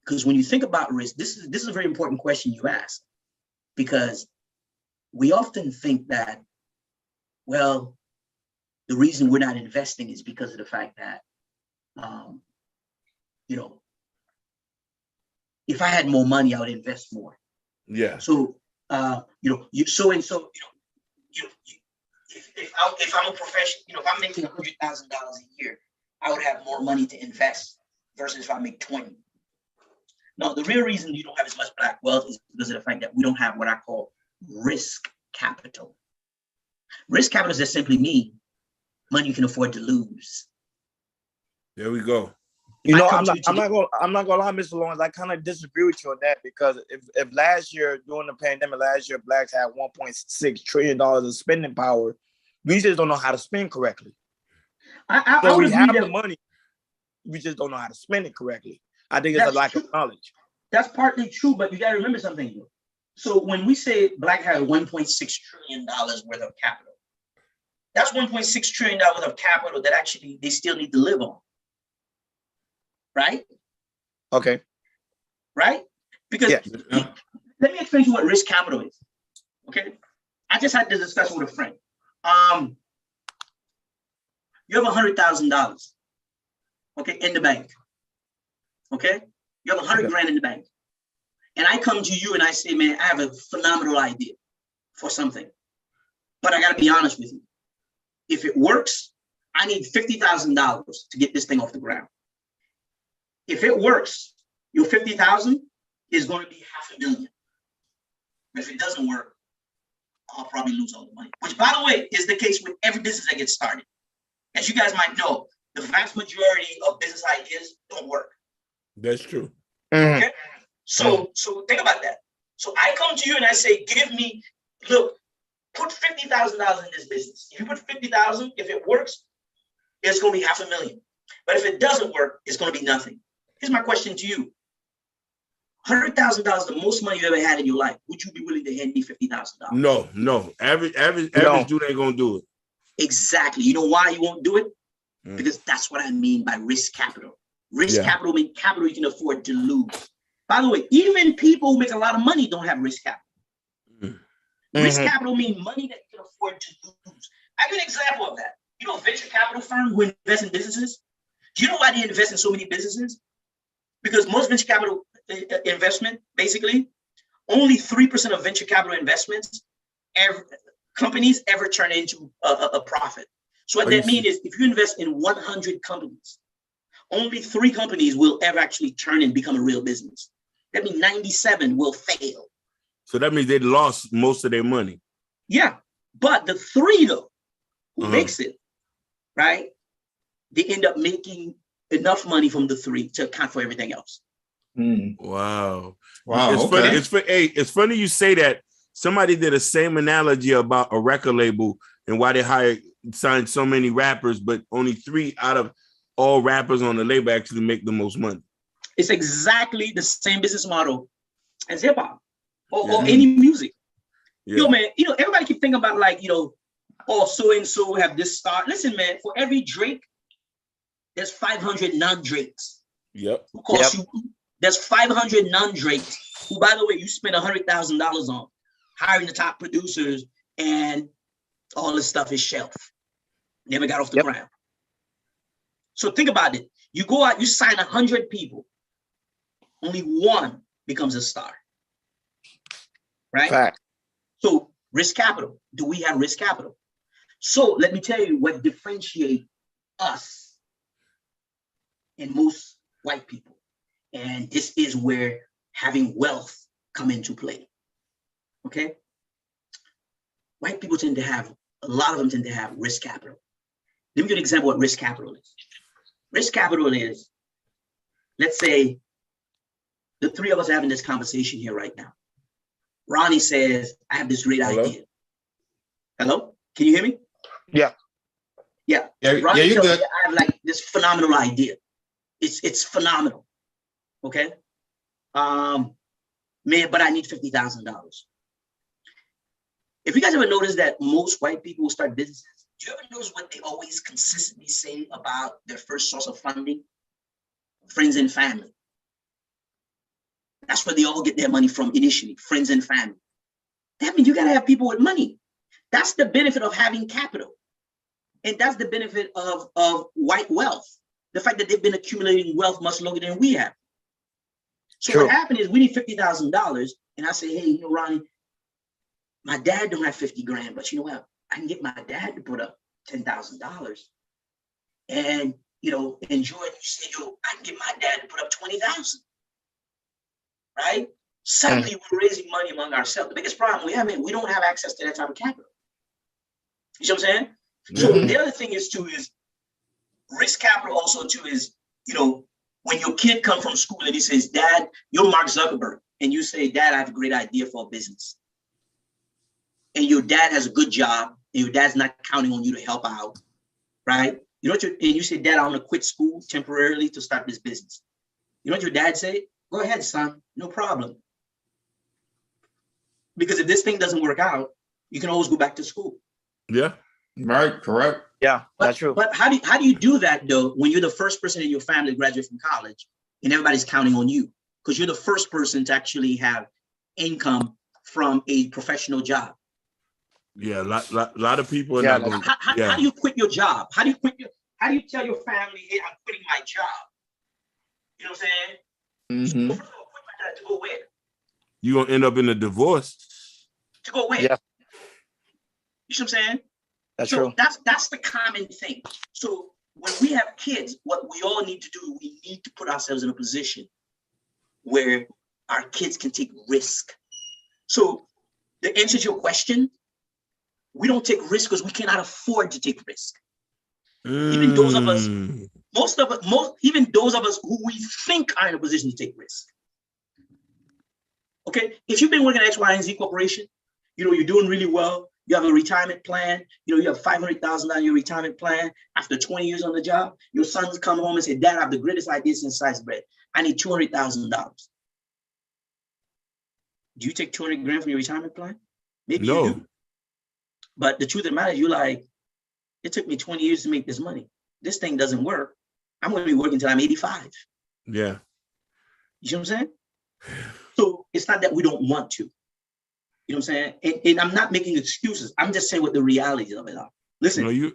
Because when you think about risk, this is a very important question you ask, because we often think that, well, the reason we're not investing is because of the fact that, if I had more money, I would invest more. Yeah. So, if I'm a professional, if I'm making $100,000 a year, I would have more money to invest versus if I make 20. No, the real reason you don't have as much Black wealth is because of the fact that we don't have what I call risk capital. Risk capital does simply mean money you can afford to lose. There we go. I'm not gonna lie, Mr. Lawrence. I kind of disagree with you on that, because if last year during the pandemic, Blacks had $1.6 trillion of spending power, we just don't know how to spend correctly. We have the money, we just don't know how to spend it correctly. I think it's a lack of knowledge. That's partly true, but you got to remember something. So when we say Black has $1.6 trillion worth of capital, that's $1.6 trillion worth of capital that actually they still need to live on. Right? Okay. Right? Because let me explain to you what risk capital is. Okay. I just had this discussion with a friend. You have $100,000, okay, in the bank. Okay, you have 100 grand in the bank, and I come to you and I say, man, I have a phenomenal idea for something, but I got to be honest with you. If it works, I need $50,000 to get this thing off the ground. If it works, your 50,000 is going to be $500,000. But if it doesn't work, I'll probably lose all the money. Which, by the way, is the case with every business that gets started. As you guys might know, the vast majority of business ideas don't work. That's true. Okay, so think about that. So I come to you and I say, look, put $50,000 in this business. If you put 50,000, if it works, it's going to be $500,000. But if it doesn't work, it's going to be nothing. Here's my question to you: $100,000, the most money you ever had in your life. Would you be willing to hand me $50,000? No. Average dude ain't gonna do it. Exactly. You know why you won't do it? Because that's what I mean by risk capital. Risk capital means capital you can afford to lose. By the way, even people who make a lot of money don't have risk capital. Risk capital means money that you can afford to lose. I give an example of that. You know, a venture capital firm who invest in businesses. Do you know why they invest in so many businesses? Because most venture capital investment, basically, only 3% of venture capital investments companies ever turn into a profit. So what that means is if you invest in 100 companies, only 3 companies will ever actually turn and become a real business. That means 97 will fail. So that means they lost most of their money. Yeah, but the 3 though, who makes it, right? They end up making enough money from the 3 to account for everything else. Wow. It's funny. It's funny you say that. Somebody did the same analogy about a record label and why they signed so many rappers, but only 3 out of all rappers on the label actually make the most money. It's exactly the same business model as hip hop or any music. Yo, man, everybody keep thinking about so and so have this star. Listen, man, for every Drake, there's 500 non-Drakes. Yep. Who cost you? There's 500 non-Drakes who, by the way, you spend $100,000 on hiring the top producers, and all this stuff is shelf. Never got off the ground. So think about it. You go out, you sign 100 people, only 1 becomes a star. Right? Fact. So risk capital. Do we have risk capital? So let me tell you what differentiates us and most white people. And this is where having wealth come into play. Okay? White people tend to have, a lot of them tend to have risk capital. Let me give you an example of what risk capital is. Risk capital is, let's say, the 3 of us are having this conversation here right now. Ronnie says, I have this great idea. Hello? Can you hear me? Yeah. Ronnie you're tells good. me I have this phenomenal idea. It's phenomenal. Okay? Man, but I need $50,000. If you guys ever notice that most white people who start businesses, do you ever notice what they always consistently say about their first source of funding? Friends and family. That's where they all get their money from initially, friends and family. That means you got to have people with money. That's the benefit of having capital. And that's the benefit of white wealth. The fact that they've been accumulating wealth much longer than we have. So what happened is we need $50,000. And I say, hey, Ronnie, my dad don't have 50 grand, but you know what? I can get my dad to put up $10,000. And, enjoy it. You say, I can get my dad to put up 20,000. Right? Suddenly we're raising money among ourselves. The biggest problem we have is we don't have access to that type of capital. You see what I'm saying? So the other thing is risk capital also is, when your kid comes from school and he says, Dad, you're Mark Zuckerberg. And you say, Dad, I have a great idea for a business. And your dad has a good job and your dad's not counting on you to help out. Right? And you say, Dad, I want to quit school temporarily to start this business. You know what your dad say? Go ahead, son. No problem. Because if this thing doesn't work out, you can always go back to school. Yeah. Right, correct. Yeah, But, that's true. But how do you do that though when you're the first person in your family to graduate from college and everybody's counting on you because you're the first person to actually have income from a professional job? Yeah, a lot of people are Yeah, not going. How do you quit your job? How do you tell your family, hey, I'm quitting my job? You know what I'm saying? Mm-hmm. So first of all, quit my job to go where? You're gonna end up in a divorce. To go where? Yeah. You see what I'm saying? That's so true. That's the common thing. So when we have kids, what we all need to do, we need to put ourselves in a position where our kids can take risk. So the answer to your question, we don't take risk because we cannot afford to take risk. Even those of us, even those of us who we think are in a position to take risk. Okay, if you've been working at X, Y, and Z Corporation, you're doing really well. You have a retirement plan. You have $500,000 in your retirement plan. After 20 years on the job, your sons come home and say, "Dad, I have the greatest idea since sliced bread. I need $200,000." Do you take 200 grand from your retirement plan? Maybe No. you do. But the truth of the matter is, you're like, it took me 20 years to make this money. This thing doesn't work. I'm going to be working until I'm 85. Yeah. You know what I'm saying? So it's not that we don't want to. You know what I'm saying? And I'm not making excuses. I'm just saying what the realities of it are. Listen,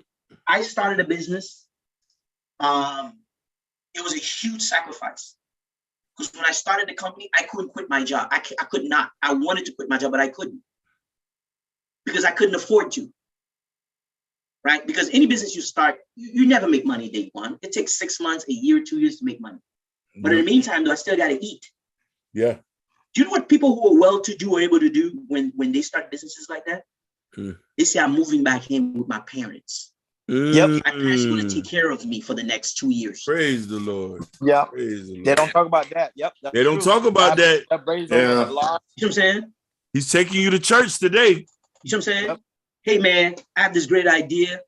I started a business. It was a huge sacrifice. Because when I started the company, I couldn't quit my job. I could not. I wanted to quit my job, but I couldn't. Because I couldn't afford to. Right? Because any business you start, you never make money day one. It takes 6 months, a year, 2 years to make money. But in the meantime, though, I still got to eat. Yeah. Do you know what people who are well-to-do are able to do when they start businesses like that? They say, I'm moving back in with my parents. Yep. My parents are going to take care of me for the next 2 years. Praise the Lord. Yeah. Praise the Lord. They don't talk about that. Yep. They don't talk about that. That brings Yeah. over a lot. You know what I'm saying? He's taking you to church today. You know what I'm saying? Yep. Hey, man, I have this great idea,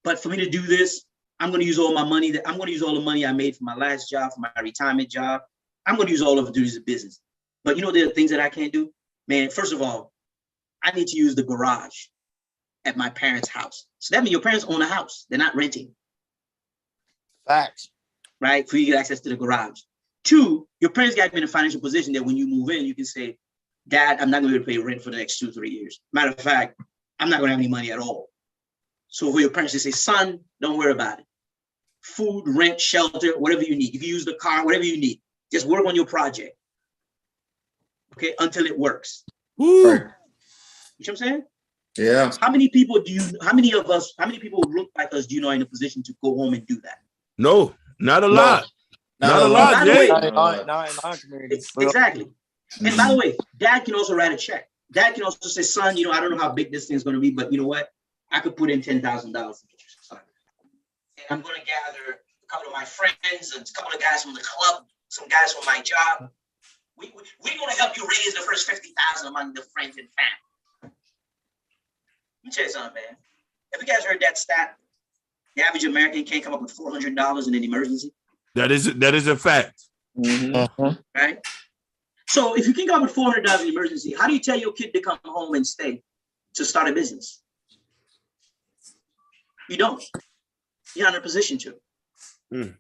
but for me to do this, I'm going to use all my money. I'm going to use all the money I made from my last job, from my retirement job. I'm going to use all of it to do this business. But there are things that I can't do. Man, first of all, I need to use the garage at my parents' house. So that means your parents own a house. They're not renting. Facts. Right? For you to get access to the garage. 2, your parents got to be in a financial position that when you move in, you can say, Dad, I'm not going to be able to pay rent for the next 2-3 years. Matter of fact, I'm not going to have any money at all. So for your parents to say, son, don't worry about it. Food, rent, shelter, whatever you need. You can use the car, whatever you need. Just work on your project. Okay, until it works. Right. You know what I'm saying? Yeah. How many people who look like us do you know are in a position to go home and do that? No, not a lot. Not a lot, By the way, Not in our community. Exactly. And by the way, Dad can also write a check. Dad can also say, son, I don't know how big this thing's going to be, but you know what? I could put in $10,000 to get you started. And I'm going to gather a couple of my friends and a couple of guys from the club, some guys from my job. We're going to help you raise the first $50,000 among the friends and family. Let me tell you something, man. Have you guys heard that stat? The average American can't come up with $400 in an emergency. That is a fact. Mm-hmm. Right? So if you can come up with $400 in emergency, how do you tell your kid to come home and stay to start a business? You don't. You're not in a position to. You know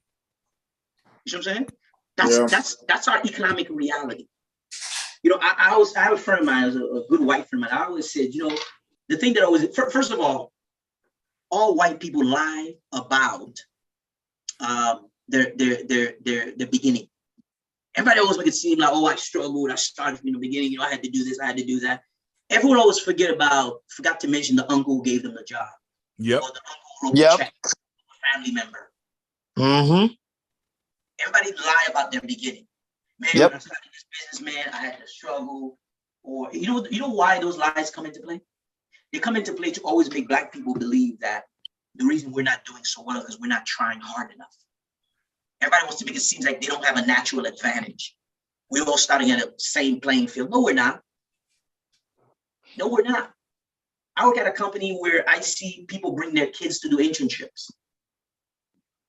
what I'm saying? That's our economic reality. I have a friend of mine, a good white friend of mine. I always said, the thing that always, first of all white people lie about their beginning. Everybody always make it seem like, I struggled, I started from the beginning, I had to do this, I had to do that. Everyone always forgot to mention the uncle who gave them the job. Yep. Or the uncle who wrote the check, a family member. Mm-hmm. Everybody lie about their beginning. Man, when I started this business, man, I had to struggle. Or you know why those lies come into play? They come into play to always make Black people believe that the reason we're not doing so well is because we're not trying hard enough. Everybody wants to make it seem like they don't have a natural advantage. We're all starting at the same playing field. No, we're not. No, we're not. I work at a company where I see people bring their kids to do internships.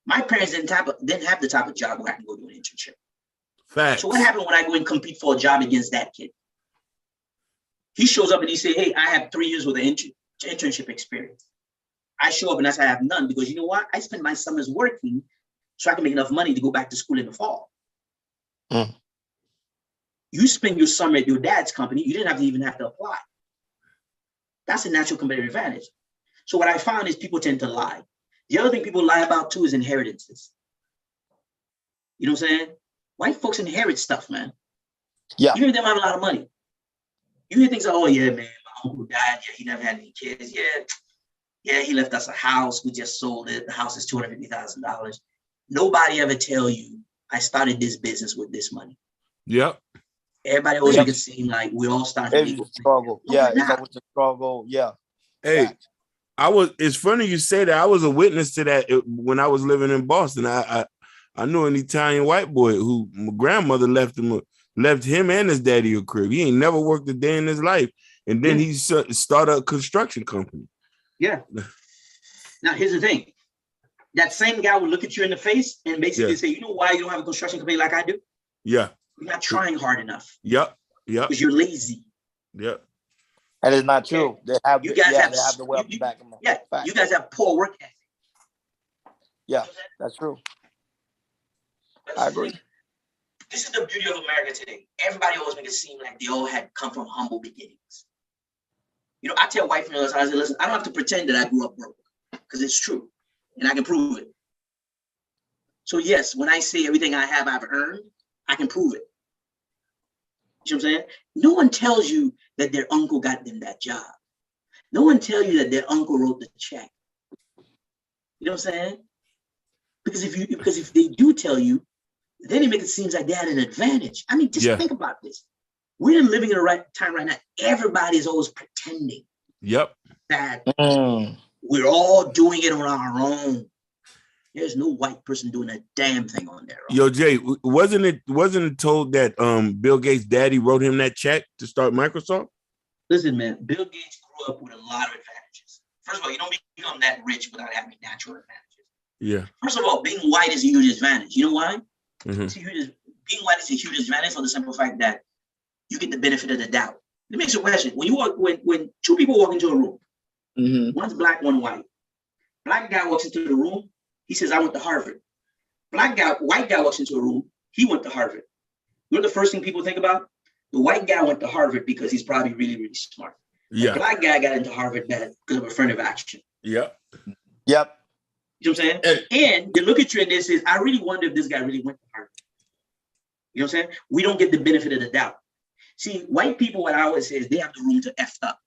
My parents didn't have the type of job where I can go do an internship. Facts. So what happened when I go and compete for a job against that kid? He shows up and he say, hey, I have 3 years with an internship experience. I show up and I say I have none because you know what? I spend my summers working so I can make enough money to go back to school in the fall. Mm. You spend your summer at your dad's company, you didn't even have to apply. That's a natural competitive advantage. So what I found is people tend to lie. The other thing people lie about too is inheritances. You know what I'm saying? White folks inherit stuff, man. Yeah. Even if they don't have a lot of money. You hear things like, oh yeah, man, my uncle died. Yeah, he never had any kids. Yeah, he left us a house. We just sold it. The house is $250,000. Nobody ever tell you, I started this business with this money. Yep. Everybody always make it seem like we all started. It's a struggle. Yeah, it's always a struggle. Yeah. Hey, it's funny you say that. I was a witness to that when I was living in Boston. I knew an Italian white boy who my grandmother left him and his daddy a crib. He ain't never worked a day in his life. And then he started a construction company. Yeah. Now, here's the thing. That same guy will look at you in the face and basically say, you know why you don't have a construction company like I do? Yeah. You're not trying hard enough. Yep. Because you're lazy. Yep. That is not true. Okay. They have the wealth to back them up. Yeah. Fact. You guys have poor work ethic. Yeah, that's true. I agree. This is the beauty of America today. Everybody always make it seem like they all had come from humble beginnings. You know, I tell white females, I say, listen, I don't have to pretend that I grew up broke because it's true and I can prove it. So yes, when I say everything I have, I've earned, I can prove it. You know what I'm saying? No one tells you that their uncle got them that job. No one tells you that their uncle wrote the check. You know what I'm saying? Because if they do tell you, then it makes it seem like they had an advantage. I mean, just think about this. We're living in the right time right now. Everybody's always pretending that we're all doing it on our own. There's no white person doing a damn thing on their own. Yo, Jay, wasn't it told that Bill Gates' daddy wrote him that check to start Microsoft? Listen, man, Bill Gates grew up with a lot of advantages. First of all, you don't become that rich without having natural advantages. Yeah. First of all, being white is a huge advantage. You know why? Mm-hmm. Being white is a huge advantage for the simple fact that you get the benefit of the doubt. Let me ask you a question. When two people walk into a room, one's black, one white. Black guy walks into the room, he says, I went to Harvard. White guy walks into a room, he went to Harvard. You know the first thing people think about? The white guy went to Harvard because he's probably really, really smart. Yeah. The black guy got into Harvard because of affirmative action. Yep. You know what I'm saying? And they look at you and they say, I really wonder if this guy really went to Harvard. You know what I'm saying? We don't get the benefit of the doubt. See, white people, what I always say is they have the room to F up.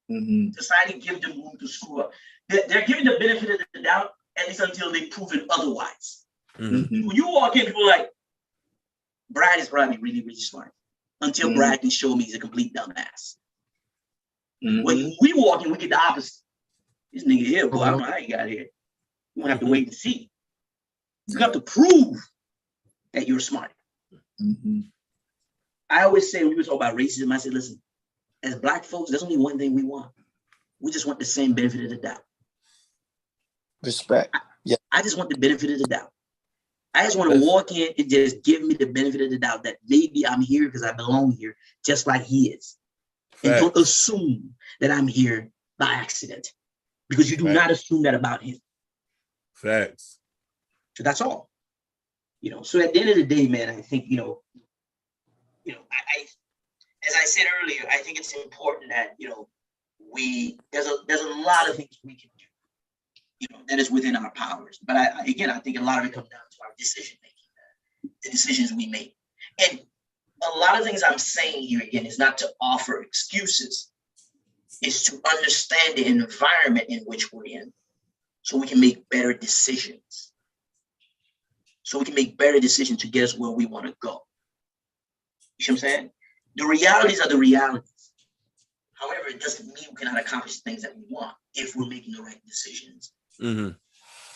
Society gives them room to screw up. They're given the benefit of the doubt, at least until they've proven otherwise. When you walk in, people are like, Brad is probably really, really smart. Until Brad can show me he's a complete dumbass. When we walk in, we get the opposite. This nigga here, boy, I don't know how he got here. You won't have to wait and see. You have to prove that you're smart. I always say when people talk about racism, I say, listen, as black folks, there's only one thing we want. We just want the same benefit of the doubt. Respect. I just want the benefit of the doubt. I just want to walk in and just give me the benefit of the doubt that maybe I'm here because I belong here, just like he is. And don't assume that I'm here by accident, because you do not assume that about him. Facts. So that's all. You know, so at the end of the day, man, I think, I as I said earlier, I think it's important that, there's a lot of things we can do, that is within our powers. But I think a lot of it comes down to our decision making, the decisions we make. And a lot of things I'm saying here, again, is not to offer excuses. It's to understand the environment in which we're in so we can make better decisions. So we can make better decisions to get us where we want to go. You see what I'm saying? The realities are the realities. However, it doesn't mean we cannot accomplish the things that we want if we're making the right decisions. And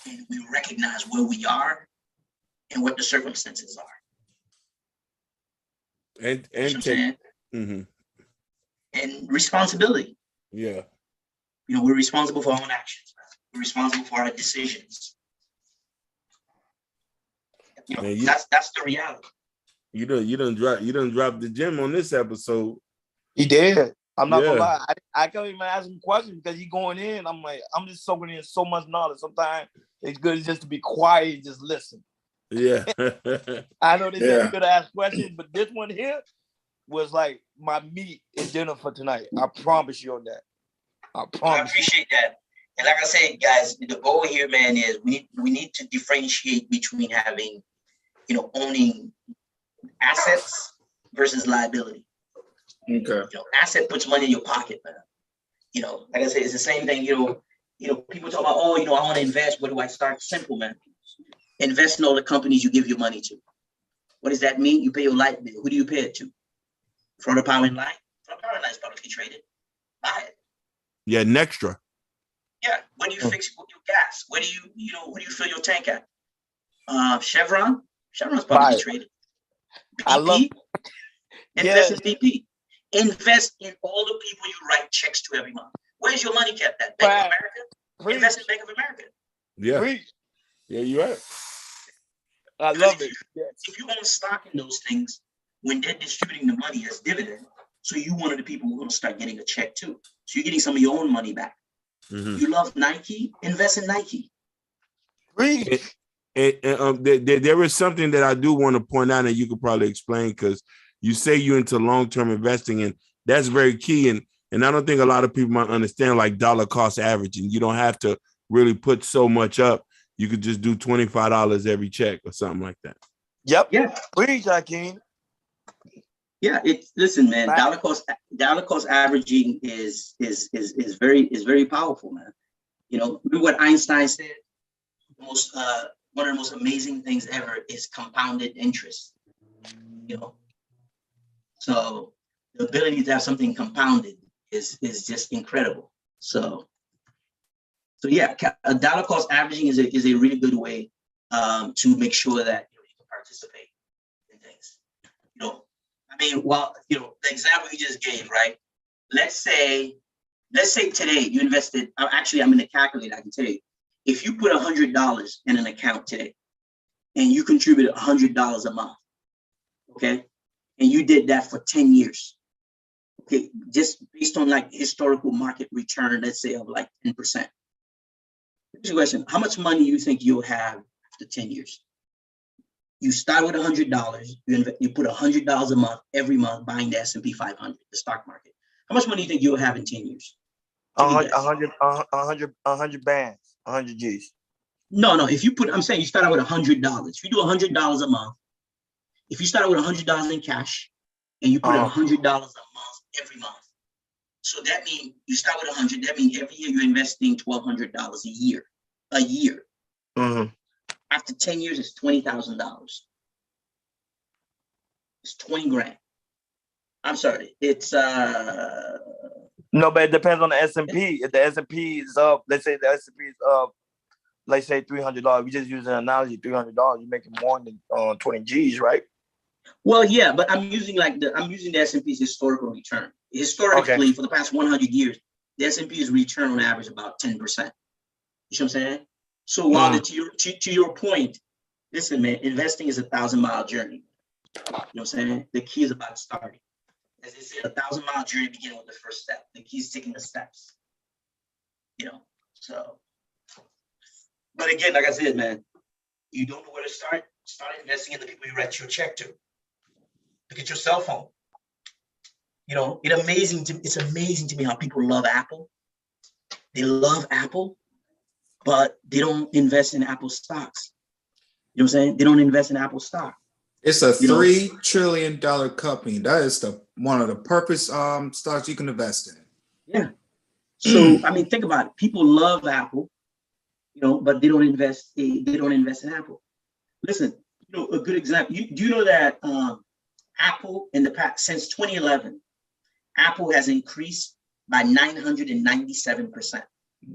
we recognize where we are and what the circumstances are. And responsibility. Yeah. We're responsible for our own actions. We're responsible for our decisions. That's the reality. You done drop the gem on this episode. He did. I'm not gonna Yeah. lie. I can't even ask him questions because he going in. I'm like, I'm just soaking in so much knowledge. Sometimes it's good just to be quiet and just listen. Yeah. I know they said Yeah. you could ask questions, but this one here was like my meat and dinner for tonight. I promise you on that. I promise. I appreciate that. And like I said, guys, the goal here, man, is we need to differentiate between having, owning assets versus liability. Okay. Asset puts money in your pocket, man. Like I said, it's the same thing. People talk about, I want to invest. Where do I start? Simple, man. Invest in all the companies you give your money to. What does that mean? You pay your light bill. Who do you pay it to? Florida Power and Light. Florida Power and Light is publicly traded. Buy it. Yeah, Nextra. Yeah. Where do you fix your gas? Where do you fill your tank at? Chevron. Chevron's publicly traded. BP. I love. Invest in BP. Invest in all the people you write checks to every month. Where's your money kept at? Bank of America? Invest in Bank of America. Yeah. Yeah, you're right. I love it. If you own stock in those things, when they're distributing the money as dividend, so you one of the people who are going to start getting a check too. So you're getting some of your own money back. Mm-hmm. You love Nike? Invest in Nike. There is something that I do want to point out, and you could probably explain, because you say you're into long-term investing, and that's very key. And I don't think a lot of people might understand, like, dollar cost averaging. You don't have to really put so much up. You could just do $25 every check or something like that. Yep. Yeah. Preach, Hakeem. Yeah. Listen, man. Dollar cost averaging is very powerful, man. Remember what Einstein said? One of the most amazing things ever is compounded interest. So the ability to have something compounded is just incredible. So yeah, a dollar cost averaging is a really good way to make sure that you can participate in things. The example you just gave, right? Let's say today you invested. Actually, I'm in the calculator. I can tell you, if you put $100 in an account today, and you contribute $100 a month, okay, and you did that for 10 years, okay, just based on like historical market return, let's say of like 10%. Here's the question: how much money you think you'll have after 10 years? You start with $100. You put $100 a month every month buying the S&P 500, the stock market. How much money do you think you'll have in 10 years? 100 bands, 100 G's. No. I'm saying you start out with $100. If you do $100 a month, if you start out with $100 in cash, and you put $100 a month every month, so that means you start with 100. That means every year you're investing $1,200 a year. Mm-hmm. After 10 years, it's $20,000. It's 20 grand. I'm sorry. It's No, but it depends on the S&P. If the S&P is up, let's say the S&P is up, let's say $300. We just use an analogy, $300. You're making more than 20 G's, right? Well, yeah, but I'm using the S&P's historical return. Historically, for the past 100 years, the S&P's return on average about 10%. You know what I'm saying? So while to your point, listen, man, investing is a 1,000-mile journey. You know what I'm saying? The key is about starting. As they say, a 1,000-mile journey begins with the first step. The key is taking the steps. So. But again, like I said, man, you don't know where to start. Start investing in the people you write your check to. Look at your cell phone. It's amazing to me how people love Apple. They love Apple, but they don't invest in Apple stocks. You know what I'm saying? They don't invest in Apple stock. It's a $3 trillion company. That is one of the purpose stocks you can invest in. Yeah. So think about it. People love Apple, but they don't invest. They don't invest in Apple. Listen, a good example. Do you know that Apple in the past, since 2011, Apple has increased by 997%.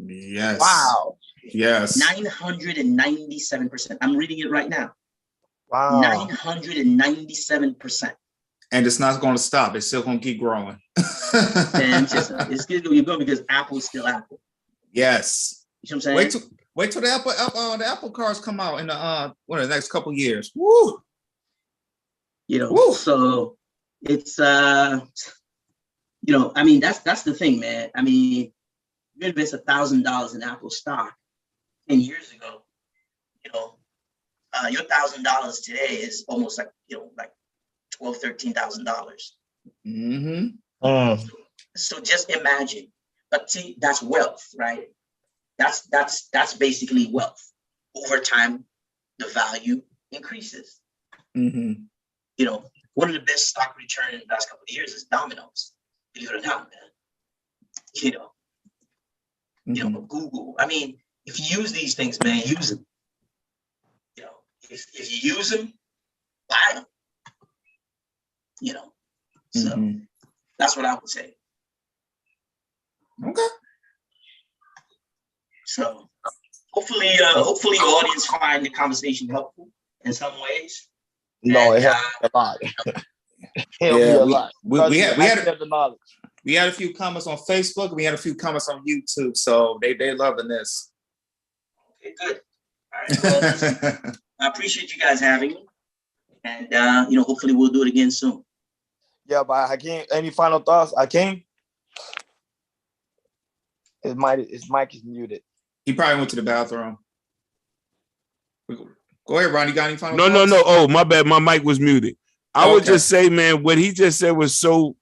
Yes. Wow. Yes. 997%. I'm reading it right now. Wow. 997%. And it's not going to stop. It's still going to keep growing. And it's going to keep going because Apple is still Apple. Yes. You know what I'm saying? Wait till the Apple cars come out in the next couple of years. Woo! You know, Woo. so it's you know, I mean, that's the thing, man. I mean, you invest $1,000 in Apple stock 10 years ago, you know, your $1,000 today is almost like, you know, like $12,000, $13,000. So just imagine, but see, that's wealth, right? That's basically wealth. Over time, the value increases. You know, one of the best stock return in the last couple of years is Domino's. Believe it or not, man. You know, Google. I mean, if you use these things, man, use them. You know, if you use them, buy them. You know, so that's what I would say. Okay. So hopefully the audience find the conversation helpful in some ways. No, And, it helped me a lot. We had a few comments on Facebook. We had a few comments on YouTube. So they loving this. Okay, good. All right. Well, listen, I appreciate you guys having me. And you know, hopefully we'll do it again soon. Yeah, but Hakeem, any final thoughts? Hakeem? His mic is muted. He probably went to the bathroom. Go ahead, Ron. You got any final No. thoughts? Oh, my bad. My mic was muted. I would just say, man, what he just said was so,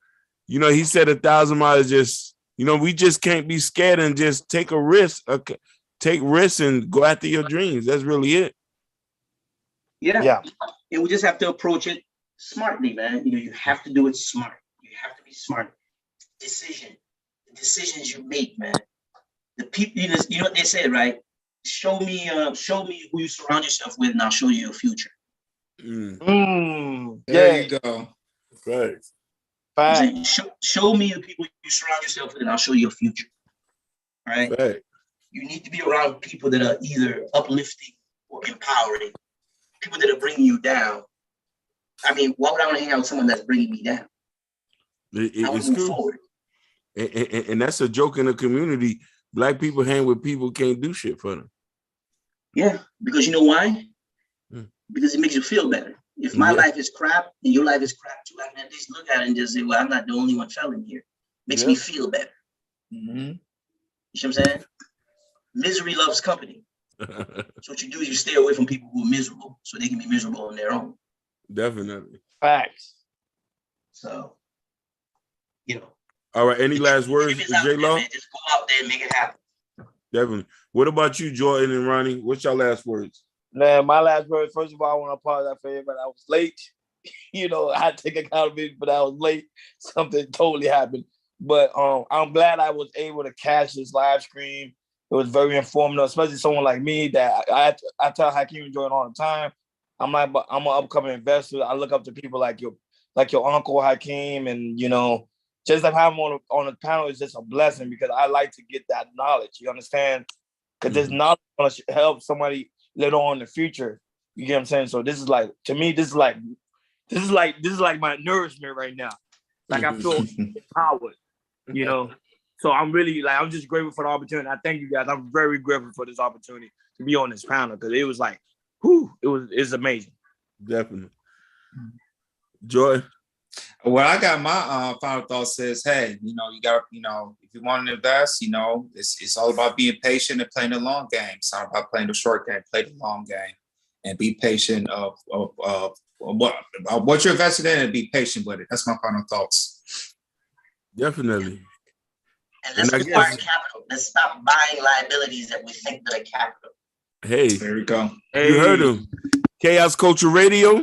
you know, he said 1,000 miles just, you know, we just can't be scared and just take a risk. Okay. Take risks and go after your dreams. That's really it. Yeah. And we just have to approach it smartly, man. You know, you have to do it smart. You have to be smart. The decisions you make, man. The people, you know what they say, right? Show me who you surround yourself with, and I'll show you your future. There you go. Right. Show me the people you surround yourself with, and I'll show you your future. All right. You need to be around people that are either uplifting or empowering. People that are bringing you down. I mean, why would I want to hang out with someone that's bringing me down? I want to move forward. And that's a joke in the community. Black people hang with people who can't do shit for them. Yeah, because you know why? Because it makes you feel better. If my life is crap and your life is crap too, I can at least look at it and just say, well, I'm not the only one failing here. Makes me feel better. You know what I'm saying? Misery loves company. So what you do is you stay away from people who are miserable so they can be miserable on their own. Definitely. Facts. So, you know. All right. Any last words, J.Law? Just go out there and make it happen. Definitely. What about you, Jordan and Ronnie? What's your last words? Man, my last words, first of all, I want to apologize for everybody. I was late. You know, I take accountability, but I was late. Something totally happened. But I'm glad I was able to catch this live stream. It was very informative, especially someone like me that I tell Hakeem and Jordan all the time. I'm an upcoming investor. I look up to people like your uncle Hakeem, and you know, just like having him on the panel is just a blessing because I like to get that knowledge. You understand? Because this knowledge going to help somebody later on in the future. You get what I'm saying? So this is like, to me, this is like my nourishment right now. Like I feel empowered, you know. So I'm really I'm just grateful for the opportunity. I thank you guys. I'm very grateful for this opportunity to be on this panel because it was like, it's amazing. Definitely. Joy. Well, I got my final thoughts is, hey, you know, you got, you know, if you want to invest, you know, it's all about being patient and playing the long game. It's not about playing the short game, play the long game and be patient of what you're invested in and be patient with it. That's my final thoughts. Definitely. And let's acquire capital. Let's stop buying liabilities that we think that are capital. Hey, there we go. Hey. You heard him. Chaos Culture Radio.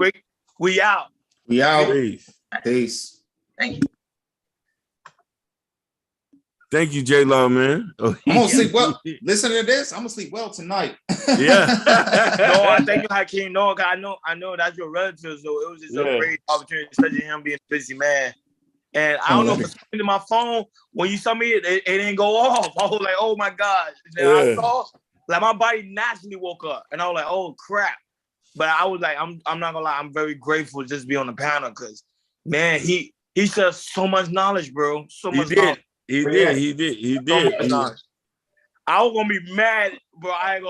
We out. We out. Peace. Thank you. Thank you, J.Law, man. I'm gonna sleep well. Listen to this. I'm gonna sleep well tonight. Yeah. No, I thank you, Hakeem. No, I know that's your relative, so it was just a great opportunity, especially him being a busy man. And I don't know if it's in my phone. When you saw me, it didn't go off. I was like, oh my God. And I saw, like, my body naturally woke up. And I was like, oh crap. But I was like, I'm not gonna lie, I'm very grateful to just be on the panel because, man, he said so much knowledge, bro. So much knowledge. He did. I was gonna be mad, bro. I ain't gonna